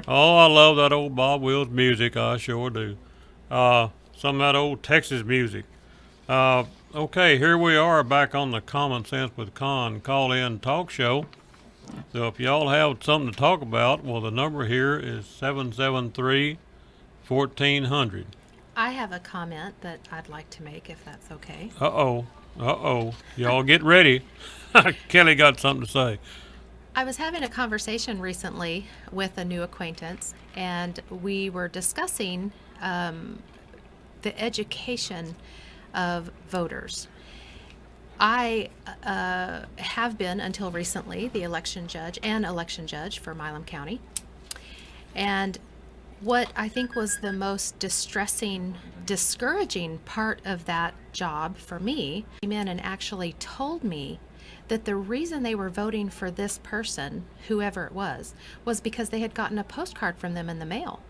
Oh, I love that old Bob Wills music. I sure do. Some of that old Texas music. Okay, here we are back on the Common Sense with Conn call-in talk show. So if y'all have something to talk about, well, the number here is 773-1400. I have a comment that I'd like to make, if that's okay. Uh-oh. Y'all get ready. Kelly got something to say. I was having a conversation recently with a new acquaintance, and we were discussing the education of voters. I have been, until recently, the election judge for Milam County. And what I think was the most distressing, discouraging part of that job for me, came in and actually told me that the reason they were voting for this person, whoever it was because they had gotten a postcard from them in the mail.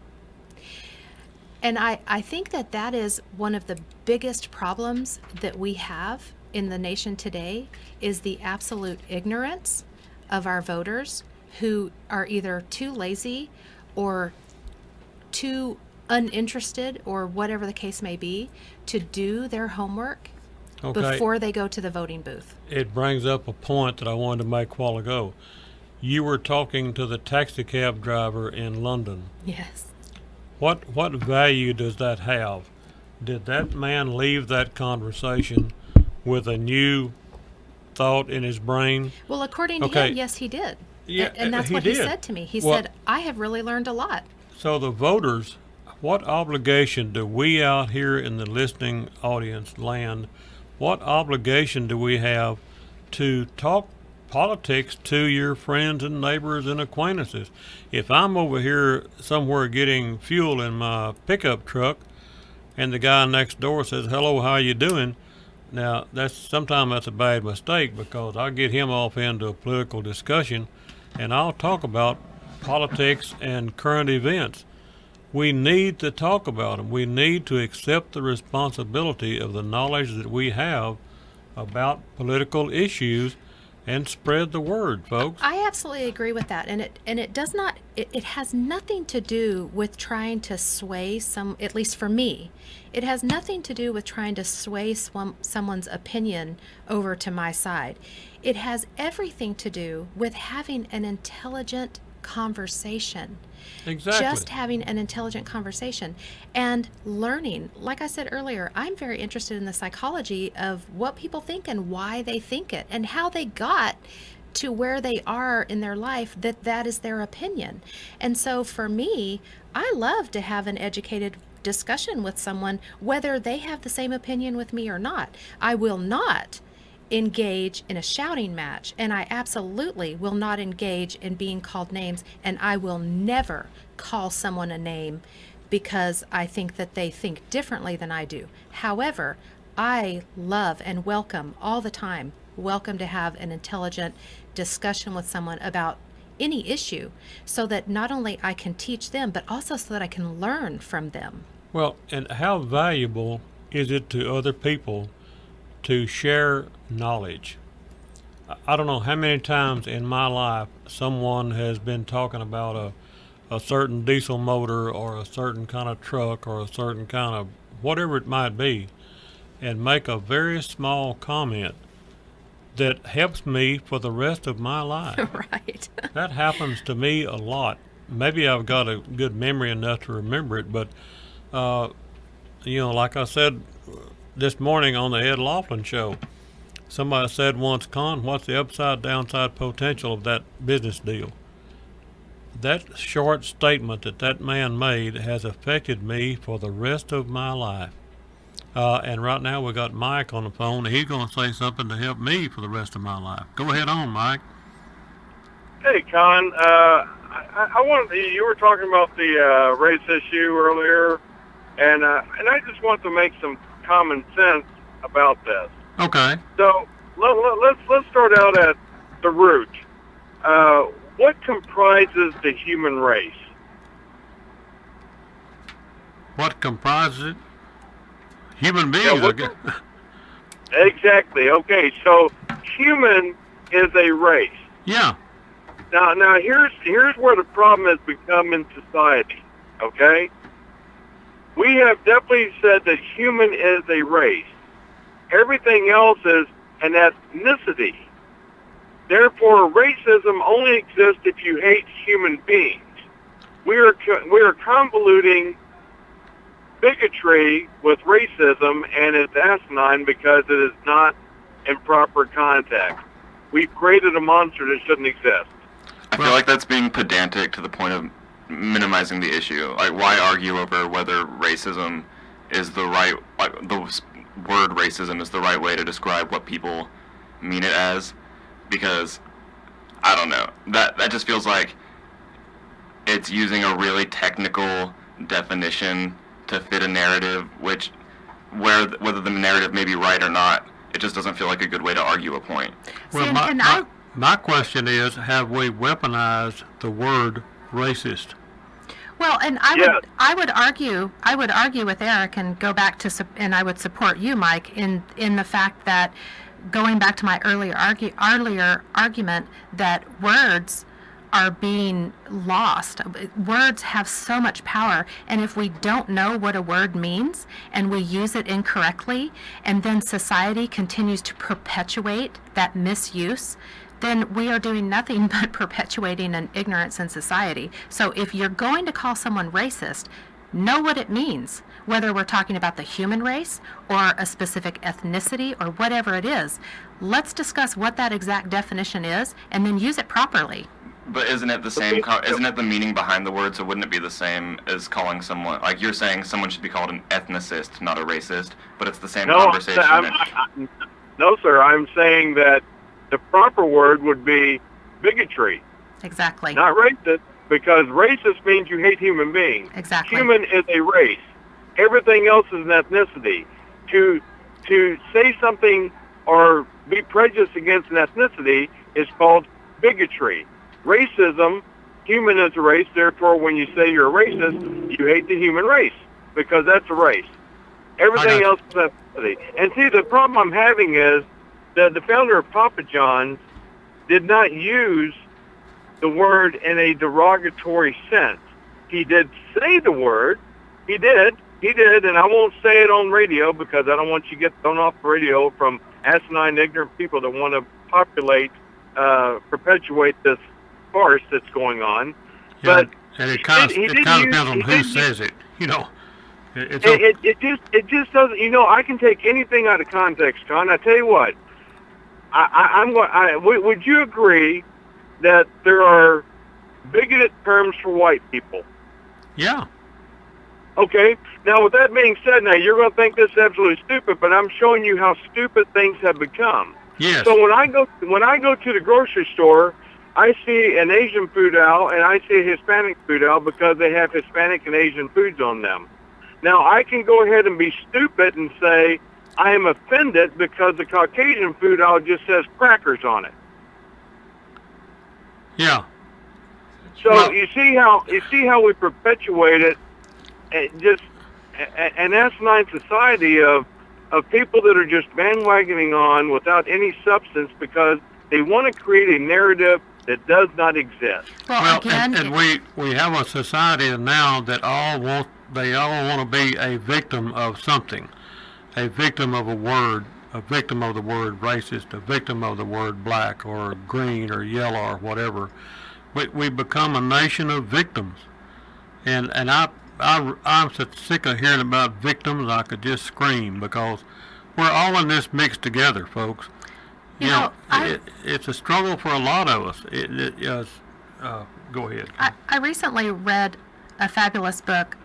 And I think that is one of the biggest problems that we have in the nation today, is the absolute ignorance of our voters, who are either too lazy or too uninterested, or whatever the case may be, to do their homework before they go to the voting booth. It brings up a point that I wanted to make a while ago. You were talking to the taxi cab driver in London. Yes. What value does that have? Did that man leave that conversation with a new thought in his brain? Well, according to him, yes, he did. Yeah, and that's what he said to me. He said, I have really learned a lot. So the voters, what obligation do we out here in the listening audience land, what obligation do we have to talk politics to your friends and neighbors and acquaintances? If I'm over here somewhere getting fuel in my pickup truck and the guy next door says, hello, how you doing? Now, sometimes that's a bad mistake, because I'll get him off into a political discussion and I'll talk about politics and current events. We need to talk about them. We need to accept the responsibility of the knowledge that we have about political issues and spread the word, folks. I absolutely agree with that, and it does not. It has nothing to do with trying to sway at least for me, it has nothing to do with trying to sway someone's opinion over to my side. It has everything to do with having an intelligent conversation. Exactly. Just having an intelligent conversation and learning. Like I said earlier, I'm very interested in the psychology of what people think and why they think it and how they got to where they are in their life, that is their opinion. And so for me, I love to have an educated discussion with someone, whether they have the same opinion with me or not. I will not engage in a shouting match, and I absolutely will not engage in being called names, and I will never call someone a name because I think that they think differently than I do. However, I love and welcome all the time, welcome to have an intelligent discussion with someone about any issue, so that not only I can teach them, but also so that I can learn from them. Well, and how valuable is it to other people to share knowledge? I don't know how many times in my life someone has been talking about a certain diesel motor or a certain kind of truck or a certain kind of whatever it might be, and make a very small comment that helps me for the rest of my life. Right. That happens to me a lot. Maybe I've got a good memory enough to remember it, but like I said this morning on the Ed Laughlin show, somebody said once, Conn, what's the upside downside potential of that business deal? That short statement that man made has affected me for the rest of my life. And right now we got Mike on the phone, and he's going to say something to help me for the rest of my life. Go ahead on, Mike. Hey, Conn. You were talking about the race issue earlier, and I just want to make some common sense about this. Okay. So let's start out at the root. What comprises the human race? What comprises it? Human beings. Exactly. Okay, so human is a race. Yeah. Now here's where the problem has become in society. Okay, we have definitely said that human is a race. Everything else is an ethnicity. Therefore, racism only exists if you hate human beings. We are convoluting bigotry with racism, and it's asinine because it is not in proper context. We've created a monster that shouldn't exist. I feel like that's being pedantic to the point of minimizing the issue. Like, why argue over whether racism is the right, like, the word racism is the right way to describe what people mean it as? Because, I don't know, that just feels like it's using a really technical definition to fit a narrative, which, whether the narrative may be right or not, it just doesn't feel like a good way to argue a point. Well, my question is, have we weaponized the word racist? Well, and I would argue with Eric and go back to, and I would support you, Mike, in the fact that, going back to my earlier argument, that words are being lost. Words have so much power, and if we don't know what a word means and we use it incorrectly, and then society continues to perpetuate that misuse, then we are doing nothing but perpetuating an ignorance in society. So if you're going to call someone racist, know what it means, whether we're talking about the human race or a specific ethnicity or whatever it is. Let's discuss what that exact definition is and then use it properly. But isn't it the same? Isn't it the meaning behind the word? So wouldn't it be the same as calling someone, like you're saying, someone should be called an ethnicist, not a racist? But it's the same conversation. No, sir. I'm saying that the proper word would be bigotry. Exactly. Not racist, because racist means you hate human beings. Exactly. Human is a race. Everything else is an ethnicity. To say something or be prejudiced against an ethnicity is called bigotry. Racism, human is a race, therefore when you say you're a racist, you hate the human race, because that's a race. Everything else is ethnicity. And see, the problem I'm having is that the founder of Papa John's did not use the word in a derogatory sense. He did say the word. He did, and I won't say it on radio because I don't want you to get thrown off the radio from asinine, ignorant people that want to perpetuate this farce that's going on. Yeah, but and it kind of depends on who says it. You know, it just doesn't. You know, I can take anything out of context, Con. I tell you what. Would you agree that there are bigoted terms for white people? Yeah. Okay. Now, with that being said, now you're going to think this is absolutely stupid, but I'm showing you how stupid things have become. Yes. So when I go to the grocery store, I see an Asian food aisle and I see a Hispanic food aisle because they have Hispanic and Asian foods on them. Now, I can go ahead and be stupid and say I am offended because the Caucasian food aisle just says crackers on it. Yeah. So you see how we perpetuate it, just an asinine society of people that are just bandwagoning on without any substance because they want to create a narrative that does not exist. Well, and we have a society now that they all want to be a victim of something, a victim of a word, a victim of the word racist, a victim of the word black or green or yellow or whatever. We become a nation of victims, and I'm so sick of hearing about victims. I could just scream because we're all in this mixed together, folks. You know, it's a struggle for a lot of us. Go ahead. I recently read a fabulous book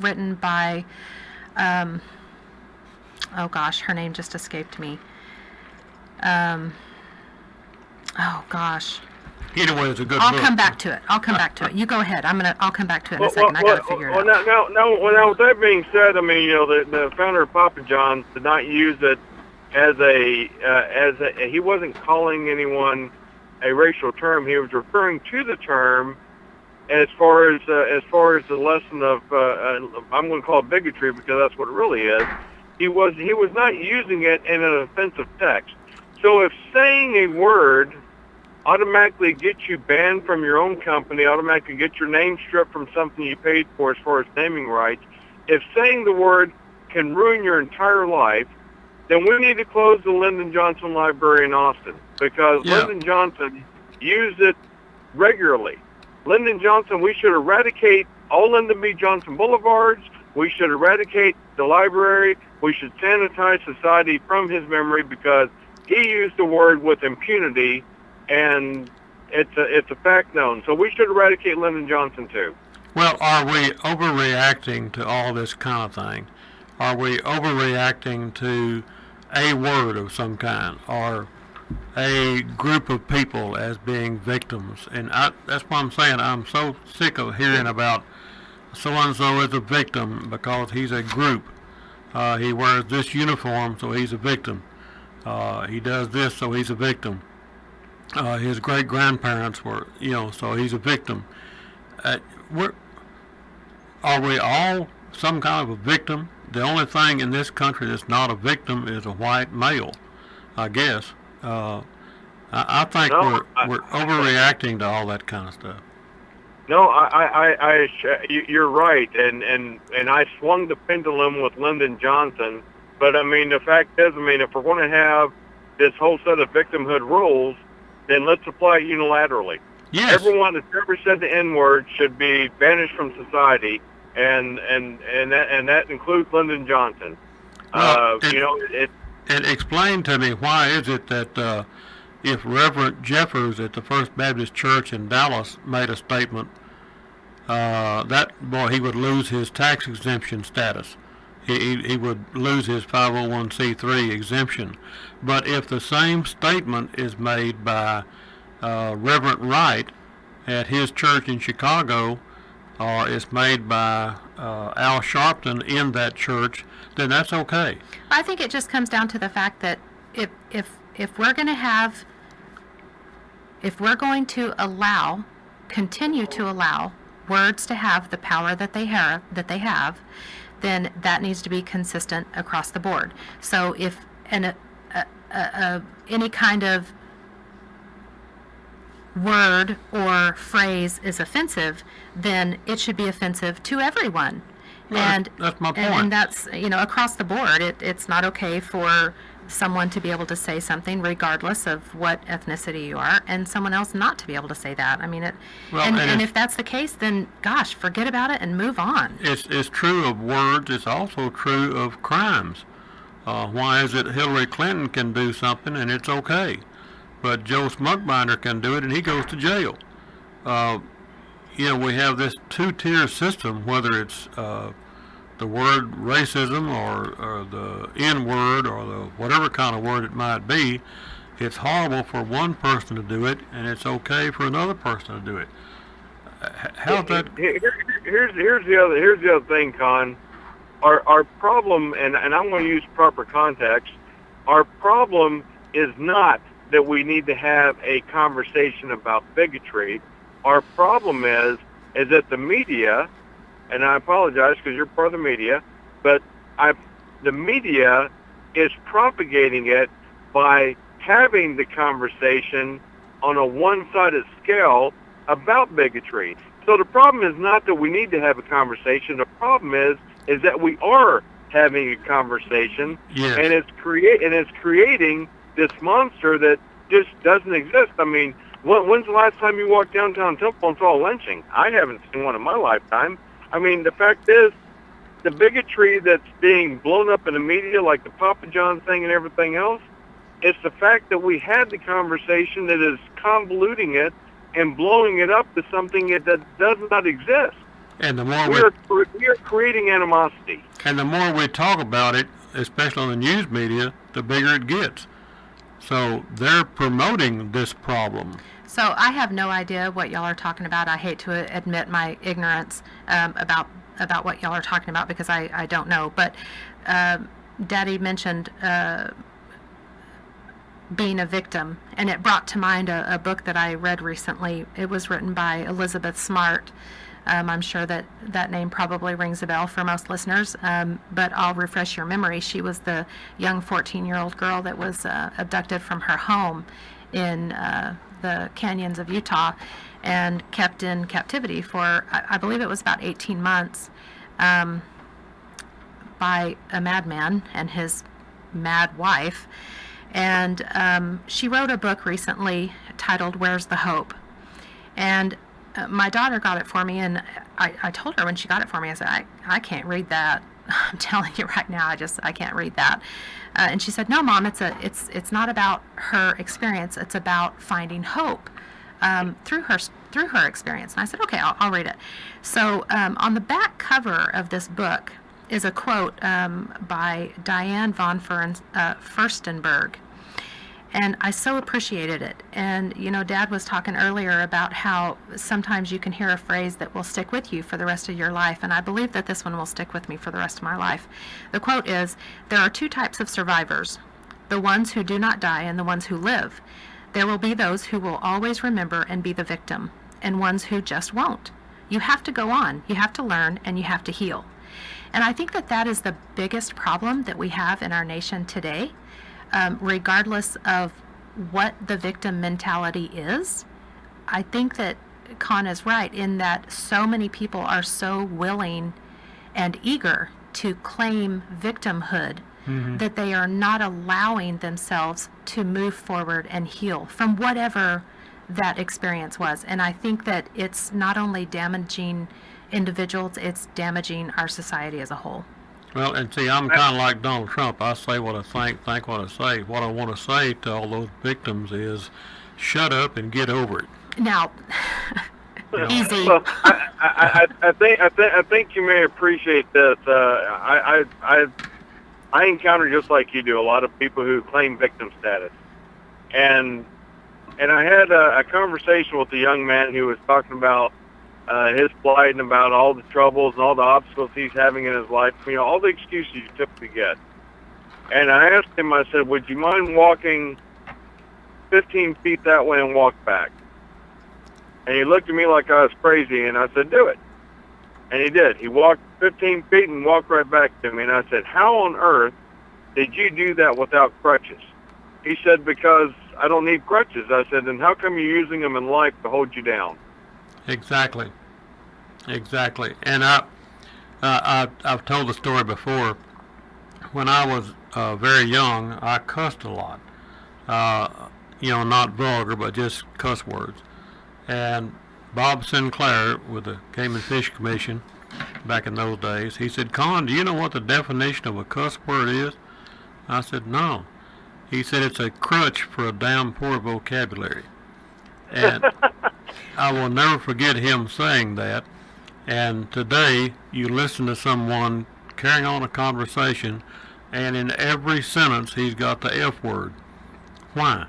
written by, oh gosh, her name just escaped me. Oh gosh. Anyway, it's a good book. I'll come back to it. You go ahead. I'll come back to it in a second. I gotta figure it out. Now, with that being said, I mean, you know, the founder of Papa John's did not use it as he wasn't calling anyone a racial term. He was referring to the term as far as the lesson of I'm going to call it bigotry because that's what it really is. He was not using it in an offensive text. So if saying a word automatically gets you banned from your own company, automatically gets your name stripped from something you paid for as far as naming rights, if saying the word can ruin your entire life, then we need to close the Lyndon Johnson Library in Austin, because Lyndon Johnson used it regularly. Lyndon Johnson, we should eradicate all Lyndon B. Johnson boulevards. We should eradicate the library. We should sanitize society from his memory, because he used the word with impunity, and it's a fact known. So we should eradicate Lyndon Johnson too. Well, are we overreacting to all this kind of thing? Are we overreacting to a word of some kind, or a group of people as being victims? And that's why I'm saying I'm so sick of hearing about so-and-so is a victim because he's a group. He wears this uniform, so he's a victim. He does this, so he's a victim. His great-grandparents were, so he's a victim. Are we all some kind of a victim? The only thing in this country that's not a victim is a white male, I guess. I think we're overreacting to all that kind of stuff. No, you're right, and I swung the pendulum with Lyndon Johnson. But I mean, the fact is, if we're going to have this whole set of victimhood rules, then let's apply it unilaterally. Yes. Everyone that's ever said the N-word should be banished from society, and that includes Lyndon Johnson. Well, and explain to me, why is it that if Reverend Jeffers at the First Baptist Church in Dallas made a statement, he would lose his tax exemption status. He would lose his 501c3 exemption. But if the same statement is made by Reverend Wright at his church in Chicago, or is made by Al Sharpton in that church, then that's okay. I think it just comes down to the fact that if we're going to continue to allow words to have the power that they have, then that needs to be consistent across the board. So if any kind of word or phrase is offensive, then it should be offensive to everyone. Well, and that's my point. And that's, across the board. It's not okay for someone to be able to say something regardless of what ethnicity you are, and someone else not to be able to say that. And if that's the case, then gosh, forget about it and move on. It's true of words. It's also true of crimes. Why is it Hillary Clinton can do something and it's okay, but Joe Smuckbinder can do it and he goes to jail? We have this two-tier system, whether it's the word racism or the N-word or the whatever kind of word it might be. It's horrible for one person to do it, and it's okay for another person to do it. How's that? Here's the other thing, Conn. Our problem, and I'm going to use proper context. Our problem is not that we need to have a conversation about bigotry. Our problem is that the media, and I apologize because you're part of the media, but the media is propagating it by having the conversation on a one-sided scale about bigotry. So the problem is not that we need to have a conversation. The problem is that we are having a conversation, yes. and it's creating this monster that just doesn't exist. When's the last time you walked downtown Temple and saw a lynching? I haven't seen one in my lifetime. The fact is, the bigotry that's being blown up in the media, like the Papa John thing and everything else, it's the fact that we had the conversation that is convoluting it and blowing it up to something that does not exist. And the more we are creating animosity. And the more we talk about it, especially on the news media, the bigger it gets. So they're promoting this problem. So I have no idea what y'all are talking about. I hate to admit my ignorance about what y'all are talking about, because I don't know. But Daddy mentioned being a victim, and it brought to mind a book that I read recently. It was written by Elizabeth Smart, I'm sure that that name probably rings a bell for most listeners, but I'll refresh your memory. She was the young 14-year-old girl that was abducted from her home in the canyons of Utah and kept in captivity for, I believe it was about 18 months, by a madman and his mad wife. And she wrote a book recently titled Where's the Hope? And my daughter got it for me, and I told her when she got it for me, I said, I can't read that. I'm telling you right now, I can't read that. And she said, no, Mom, it's not about her experience. It's about finding hope through her experience. And I said, okay, I'll read it. So on the back cover of this book is a quote by Diane von Furstenberg. And I so appreciated it. And, you know, Dad was talking earlier about how sometimes you can hear a phrase that will stick with you for the rest of your life. And I believe that this one will stick with me for the rest of my life. The quote is, there are two types of survivors, the ones who do not die and the ones who live. There will be those who will always remember and be the victim, and ones who just won't. You have to go on, you have to learn, and you have to heal. And I think that that is the biggest problem that we have in our nation today. Regardless of what the victim mentality is, I think that Conn is right in that so many people are so willing and eager to claim victimhood that they are not allowing themselves to move forward and heal from whatever that experience was. And I think that it's not only damaging individuals, it's damaging our society as a whole. Well, and see, I'm kind of like Donald Trump. I say what I think what I say. What I want to say to all those victims is, shut up and get over it. Now, easy. Well, I think you may appreciate this. I encounter, just like you do, a lot of people who claim victim status, and I had a conversation with a young man who was talking about his plight and about all the troubles and all the obstacles he's having in his life, you know, all the excuses you typically get. And I asked him, I said, would you mind walking 15 feet that way and walk back? And he looked at me like I was crazy, and I said, do it. And he did. He walked 15 feet and walked right back to me, and I said, how on earth did you do that without crutches? He said, because I don't need crutches. I said, then how come you're using them in life to hold you down? Exactly. And I've told the story before. When I was very young, I cussed a lot. Not vulgar, but just cuss words. And Bob Sinclair with the Game and Fish Commission back in those days, he said, Conn, do you know what the definition of a cuss word is? I said, no. He said, it's a crutch for a damn poor vocabulary. And I will never forget him saying that. And today, you listen to someone carrying on a conversation, and in every sentence, he's got the F word. Why?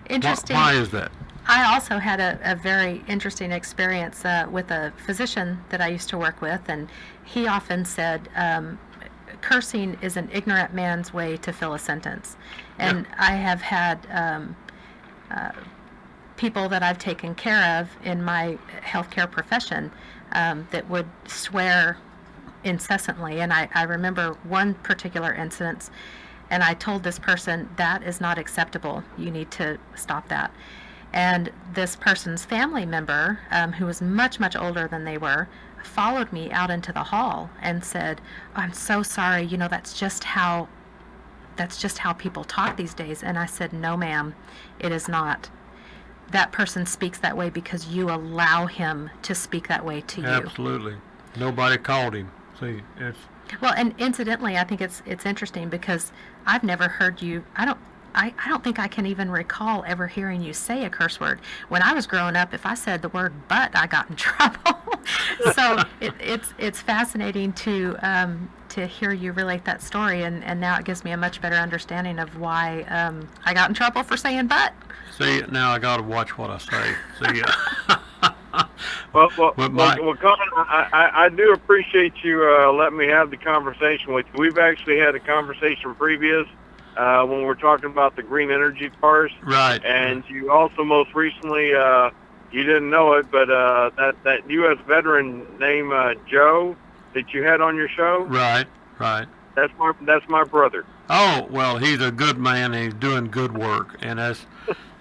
Interesting. Why is that? I also had a very interesting experience with a physician that I used to work with, and he often said, cursing is an ignorant man's way to fill a sentence. And I have had people that I've taken care of in my healthcare profession that would swear incessantly. And I remember one particular instance, and I told this person, that is not acceptable. You need to stop that. And this person's family member, who was much, much older than they were, followed me out into the hall and said, oh, I'm so sorry, you know, that's just how people talk these days. And I said, no, ma'am, it is not. That person speaks that way because you allow him to speak that way to you. Absolutely. Nobody called him. See, it's... Well, and incidentally, I think it's interesting because I've never heard you, I don't think I can even recall ever hearing you say a curse word. When I was growing up, if I said the word "but," I got in trouble. So it's fascinating to hear you relate that story, and now it gives me a much better understanding of why I got in trouble for saying "but." See, now I got to watch what I say. See. Well, Conn, I do appreciate you letting me have the conversation with you. We've actually had a conversation previous. When we're talking about the green energy cars. Right. And you also most recently you didn't know it, but that U.S. veteran named Joe that you had on your show, Right, right. That's my brother. Oh, well, he's a good man and he's doing good work. And as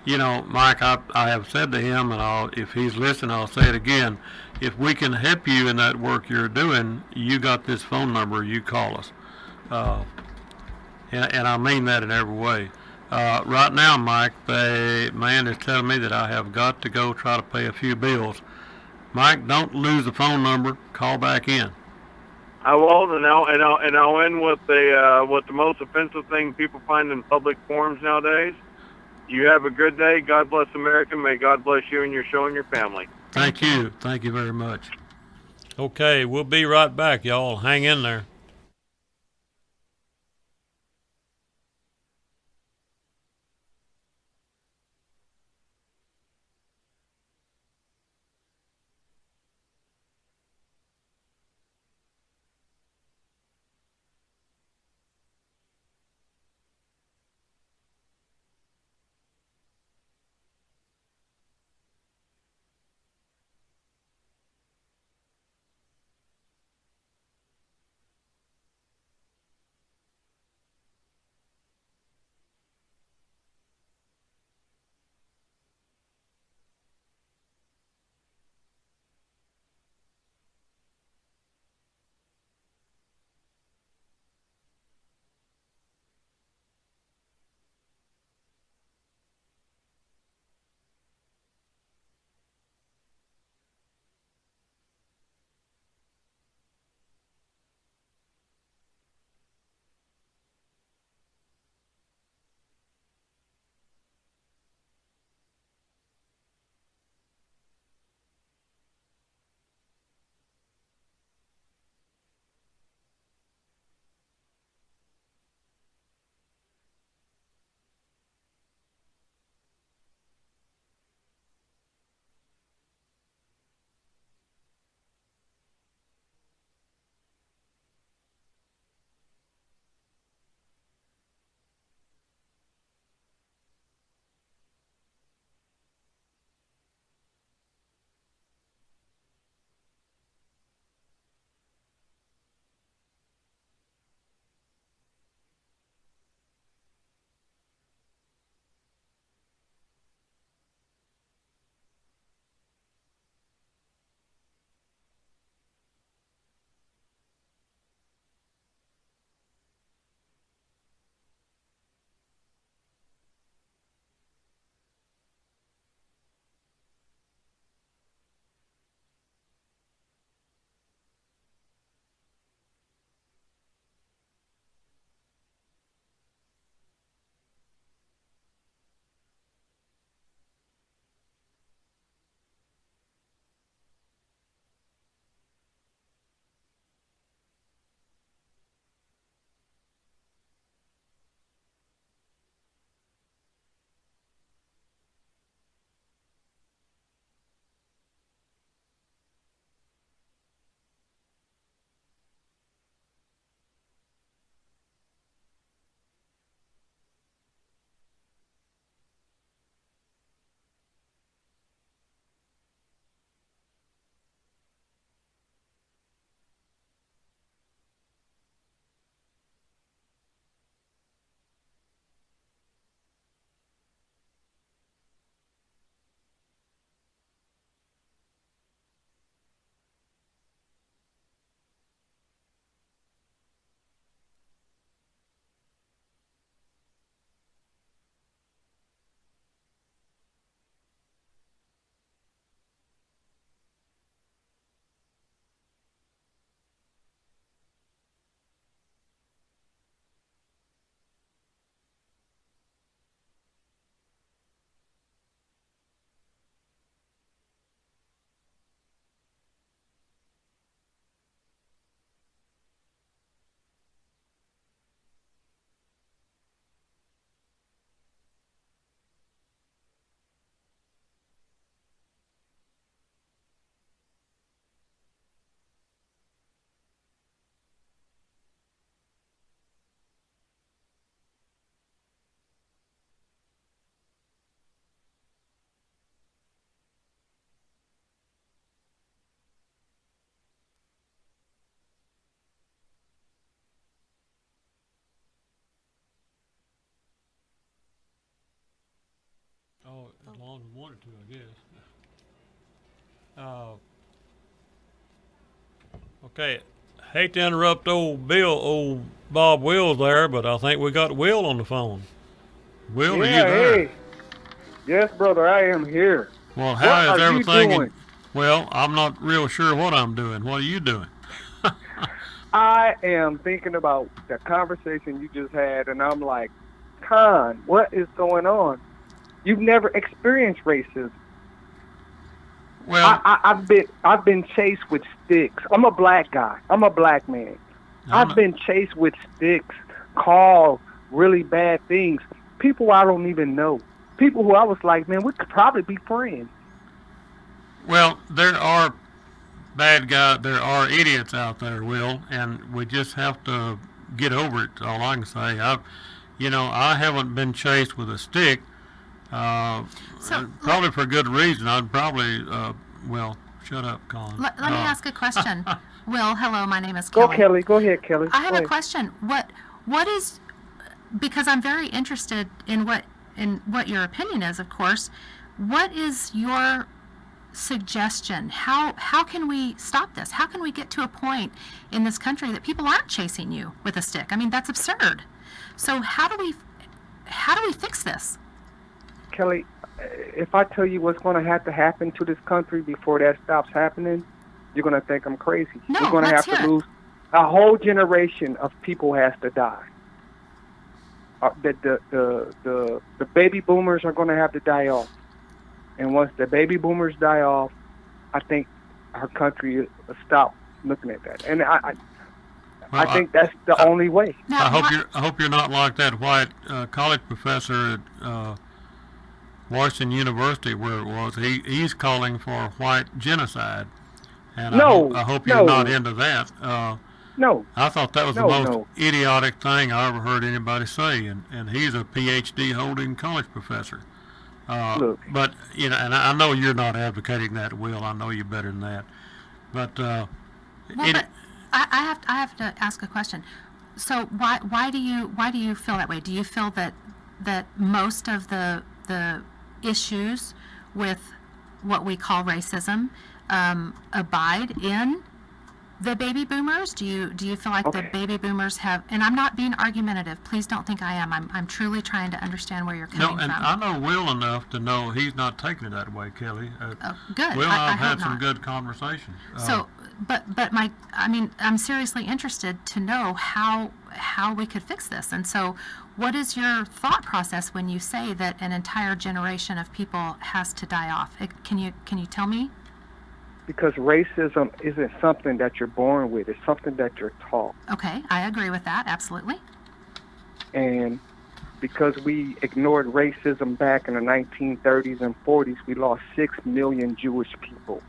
you know, Mike, I have said to him, and if he's listening, I'll say it again. If we can help you in that work you're doing, you got this phone number, you call us. Uh, and I mean that in every way. Right now, Mike, the man is telling me that I have got to go try to pay a few bills. Mike, don't lose the phone number. Call back in. I will, and I'll end with the most offensive thing people find in public forums nowadays. You have a good day. God bless America. May God bless you and your show and your family. Thank you. Thank you very much. Okay, we'll be right back, y'all. Hang in there. as long as we wanted to, I guess. Okay, hate to interrupt old Bob Wills there, but I think we got Will on the phone. Will, are you there? Hey. Yes, brother, I am here. Well, What how is are you everything? doing? Well, I'm not real sure what I'm doing. What are you doing? I am thinking about the conversation you just had, and I'm like, Conn, what is going on? You've never experienced racism. Well, I've been chased with sticks. I'm a black guy. I'm a black man. I've been chased with sticks, called really bad things. People I don't even know. People who I was like, man, we could probably be friends. well, there are bad guys, there are idiots out there, Will, and we just have to get over it. All I can say. I haven't been chased with a stick. Probably for good reason. I'd probably, shut up, Conn. Let me ask a question. Will, hello, my name is Go, Kelly. Kelly. Go ahead, Kelly. I have Go a ahead. question. What is, because I'm very interested in what your opinion is, of course. What is your suggestion? How can we stop this? How can we get to a point in this country that people aren't chasing you with a stick? I mean, that's absurd. So how do we fix this? Kelly, if I tell you what's going to have to happen to this country before that stops happening, you're going to think I'm crazy. No, We're going to let's have to hear it. lose a whole generation of people has to die. The baby boomers are going to have to die off, and once the baby boomers die off, I think our country will stop looking at that. And I think that's the only way. Now, I hope you're not like that white college professor at Washington University, where it was. He's calling for white genocide, and I hope you're not into that. No. I thought that was the most idiotic thing I ever heard anybody say, and he's a PhD holding college professor. Look. But and I know you're not advocating that, Will. I know you better than that. But but I have to ask a question. So why do you feel that way? Do you feel that most of the issues with what we call racism abide in the baby boomers? Do you feel like the baby boomers have? And I'm not being argumentative. Please don't think I am. I'm truly trying to understand where you're coming and from. I know Will enough to know he's not taking it that way, Kelly. Good. Will and I have had some not. good conversations. But I'm seriously interested to know how we could fix this. And so, what is your thought process when you say that an entire generation of people has to die off? Can you tell me? Because racism isn't something that you're born with. It's something that you're taught. Okay, I agree with that, absolutely. And because we ignored racism back in the 1930s and 40s, we lost 6 million Jewish people.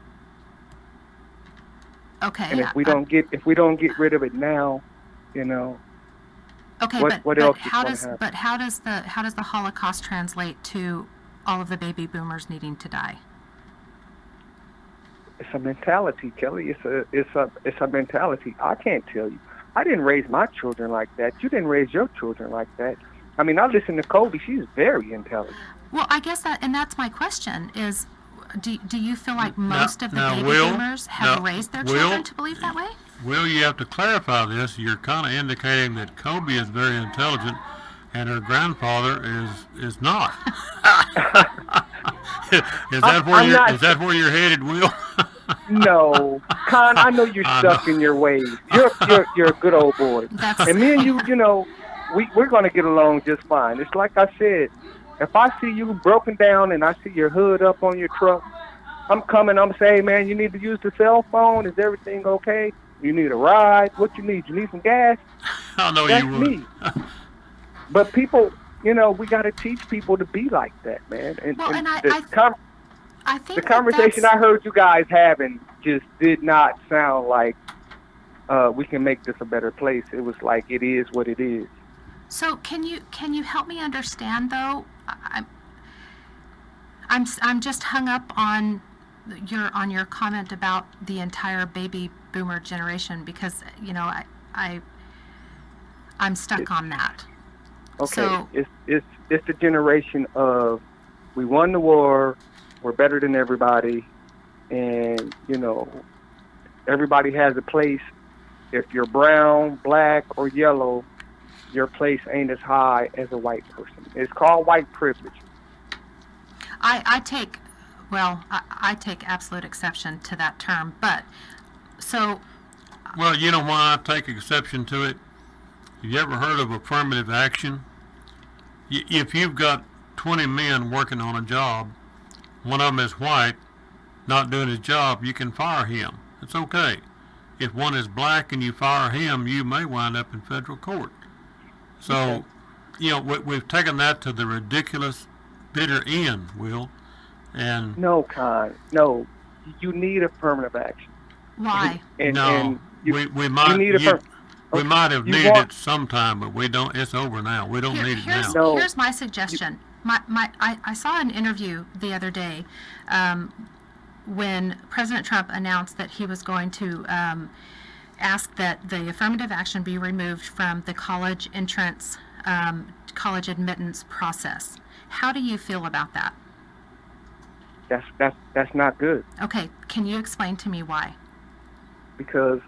Okay. And if we don't get rid of it now, Okay, what else is how going does to happen? but how does the Holocaust translate to all of the baby boomers needing to die? It's a mentality, Kelly. It's a mentality. I can't tell you. I didn't raise my children like that. You didn't raise your children like that. I mean, I listen to Kobe. She's very intelligent. Well, I guess that's my question is, do you feel like most of the baby Will, boomers have raised their children to believe that way? Will, you have to clarify this. You're kind of indicating that Kobe is very intelligent and her grandfather is not. Is that where you're headed, Will? No, Conn, I know you're stuck in your ways. You're a good old boy. And me and you, we're going to get along just fine. It's like I said, if I see you broken down and I see your hood up on your truck, I'm coming. I'm saying, man, you need to use the cell phone. Is everything okay? You need a ride? What you need? You need some gas? I know That's you would. me. But people, we got to teach people to be like that, man. I think the conversation I heard you guys having just did not sound like we can make this a better place. It was like it is what it is. So can you help me understand though? I'm just hung up on your comment about the entire baby boomer generation because I'm stuck on that. Okay, So, it's the generation of We won the war. We're better than everybody, and everybody has a place. If you're brown, black, or yellow, your place ain't as high as a white person. It's called white privilege. I take absolute exception to that term, but so. Well, you know why I take exception to it? Have you ever heard of affirmative action? If you've got 20 men working on a job, one of them is white, not doing his job, you can fire him. It's okay. If one is black and you fire him, you may wind up in federal court. So, we've taken that to the ridiculous, bitter end, Will. And no, Conn, no. You need affirmative action. Why? we might have needed it sometime, but we don't. It's over now. We don't need it now. No. Here's my suggestion. I saw an interview the other day when President Trump announced that he was going to ask that the affirmative action be removed from the college entrance, college admittance process. How do you feel about that? That's not good. Okay, can you explain to me why? Because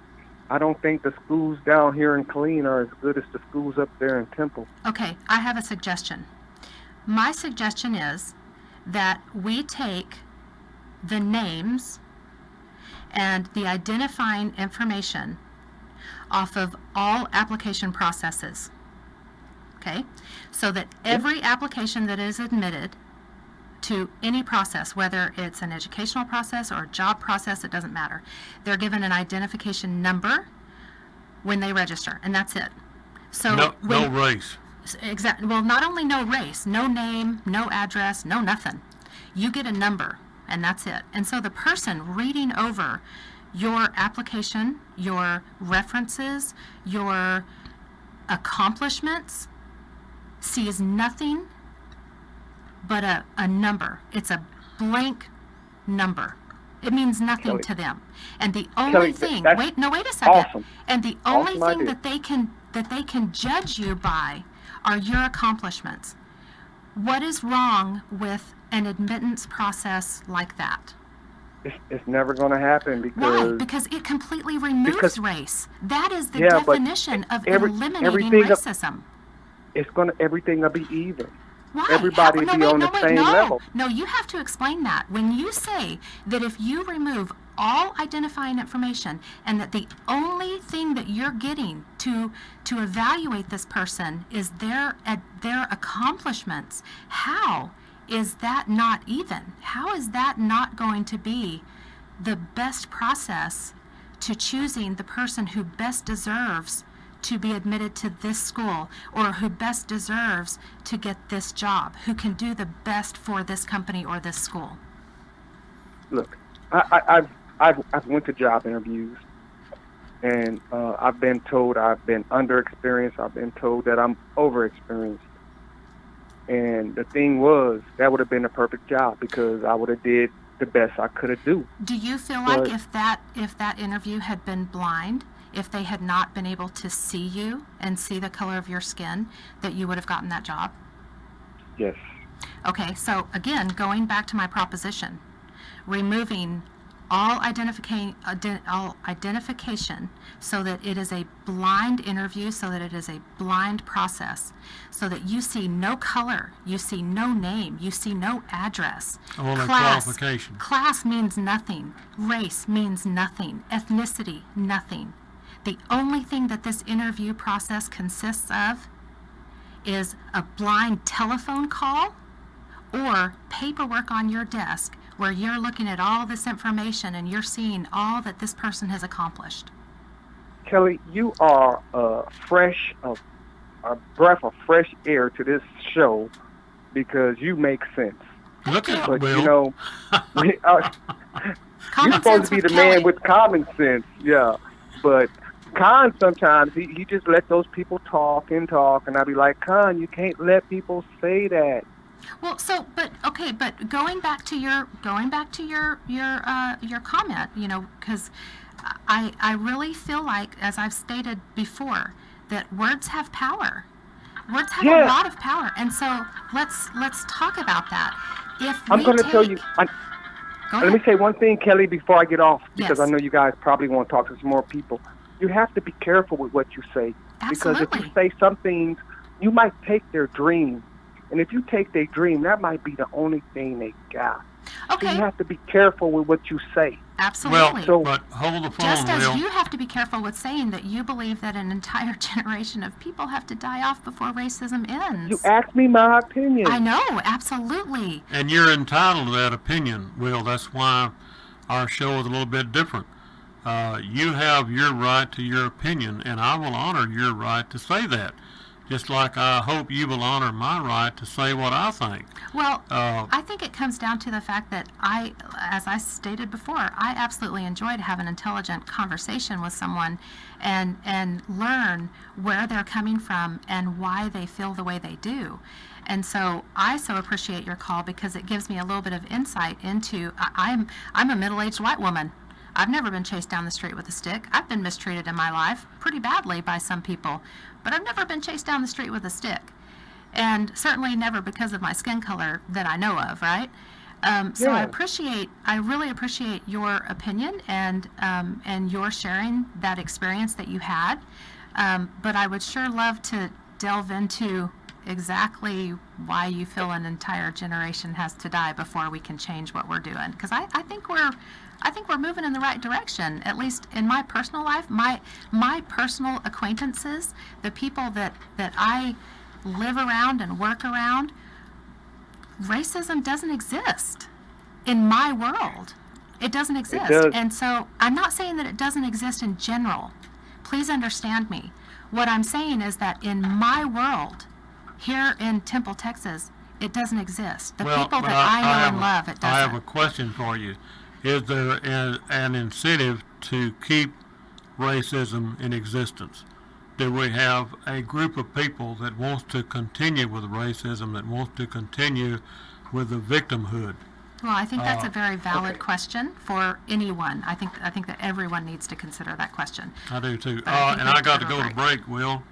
I don't think the schools down here in Killeen are as good as the schools up there in Temple. Okay, I have a suggestion. My suggestion is that we take the names and the identifying information off of all application processes. Okay? So that every application that is admitted to any process, whether it's an educational process or a job process, it doesn't matter. They're given an identification number when they register, and that's it. So no race. Exactly. Well, not only no race, no name, no address, no nothing. You get a number, and that's it. And so the person reading over your application, your references, your accomplishments, sees nothing but a number. It's a blank number. It means nothing Kelly, to them. And the only thing, wait a second. Awesome. And the only Awesome thing idea. that they can judge you by are your accomplishments. What is wrong with an admittance process like that? It's never going to happen because... Why? Because it completely removes race. That is the Yeah, but definition of everything eliminating racism. Everything will be even. Why? Everybody be on the same level. No, you have to explain that. When you say that if you remove all identifying information and that the only thing that you're getting to evaluate this person is their accomplishments, how is that not even? How is that not going to be the best process to choosing the person who best deserves to be admitted to this school, or who best deserves to get this job, who can do the best for this company or this school? Look, I've went to job interviews, and I've been told I've been underexperienced. I've been told that I'm overexperienced. And the thing was, that would have been a perfect job because I would have did the best I could have do. Do you feel like if that interview had been blind, if they had not been able to see you and see the color of your skin, that you would have gotten that job? Yes. Okay, so again, going back to my proposition, removing all identification so that it is a blind interview, so that it is a blind process, so that you see no color, you see no name, you see no address. Only qualification. Class means nothing. Race means nothing. Ethnicity, nothing. The only thing that this interview process consists of is a blind telephone call or paperwork on your desk where you're looking at all this information and you're seeing all that this person has accomplished. Kelly, you are a breath of fresh air to this show because you make sense. Look at But Will. you know, you're supposed to be the man with common sense, yeah. But Conn sometimes he just let those people talk, and I be like, Conn, you can't let people say that. Well, but going back to your comment, because I really feel like, as I've stated before, that words have power. Words have a lot of power, and so let's talk about that. if I'm we going to take, tell you. go Let me ahead. say one thing, Kelly, before I get off, because Yes. I know you guys probably want to talk to some more people. You have to be careful with what you say, because if you Absolutely. say some things, you might take their dream, and if you take their dream, that might be the only thing they got. So Okay. you have to be careful with what you say. Absolutely. Well, but hold the phone, Just as Will. you have to be careful with saying that you believe that an entire generation of people have to die off before racism ends. You asked me my opinion. I know, absolutely. And you're entitled to that opinion, Will. That's why our show is a little bit different. You have your right to your opinion, and I will honor your right to say that. Just like I hope you will honor my right to say what I think. Well, I think it comes down to the fact that as I stated before, I absolutely enjoy to have an intelligent conversation with someone and learn where they're coming from and why they feel the way they do. And so I so appreciate your call because it gives me a little bit of insight into, I'm a middle-aged white woman. I've never been chased down the street with a stick. I've been mistreated in my life pretty badly by some people, but I've never been chased down the street with a stick. And certainly never because of my skin color that I know of, right? So I really appreciate your opinion and your sharing that experience that you had. But I would sure love to delve into exactly why you feel an entire generation has to die before we can change what we're doing. Because I think we're moving in the right direction. At least in my personal life, my personal acquaintances, the people that I live around and work around, racism doesn't exist in my world. It doesn't exist. And so I'm not saying that it doesn't exist in general. Please understand me. What I'm saying is that in my world, here in Temple, Texas, it doesn't exist. The people that I know and love, it doesn't. I have a question for you. Is there an incentive to keep racism in existence? Do we have a group of people that wants to continue with racism, that wants to continue with the victimhood? Well, I think that's a very valid question for anyone. I think that everyone needs to consider that question. I do too. And I got to go to break, Will.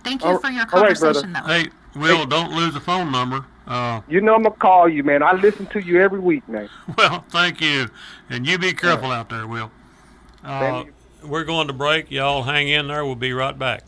Thank you for your conversation, though. Hey, Will, don't lose the phone number. You know I'm going to call you, man. I listen to you every week, man. Well, thank you. And you be careful out there, Will. We're going to break. Y'all hang in there. We'll be right back.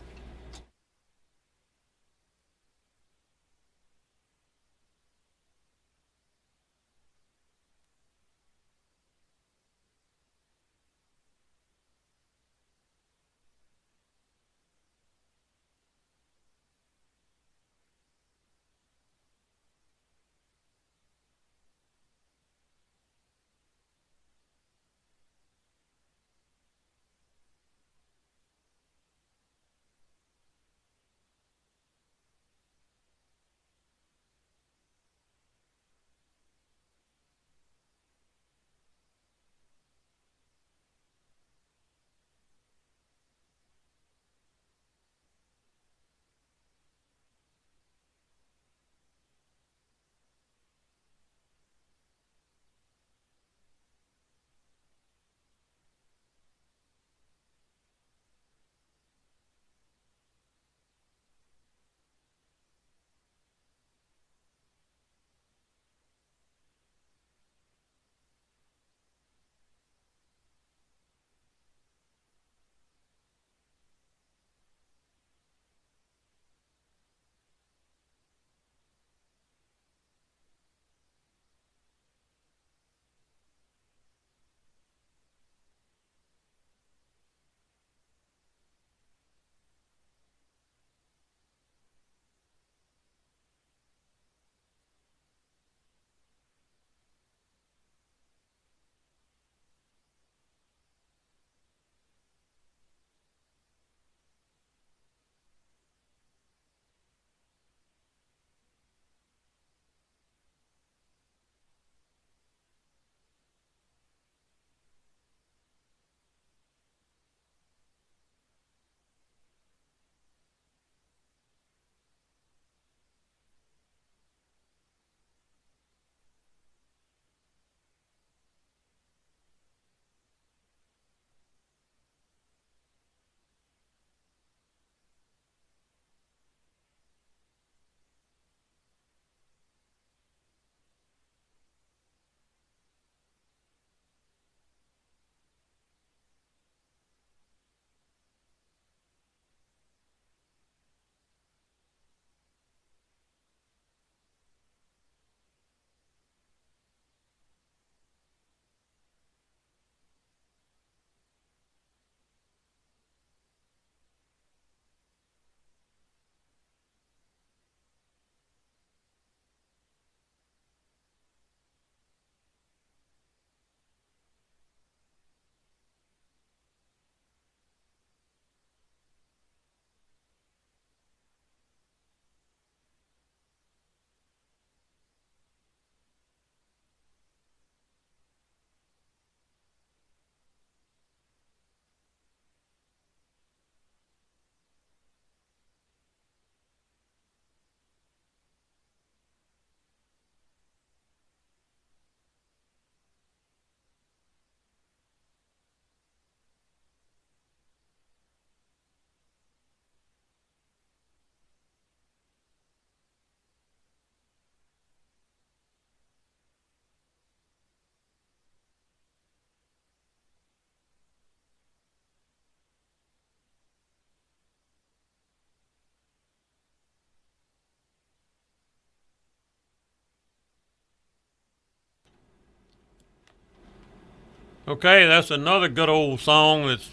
Okay, that's another good old song. It's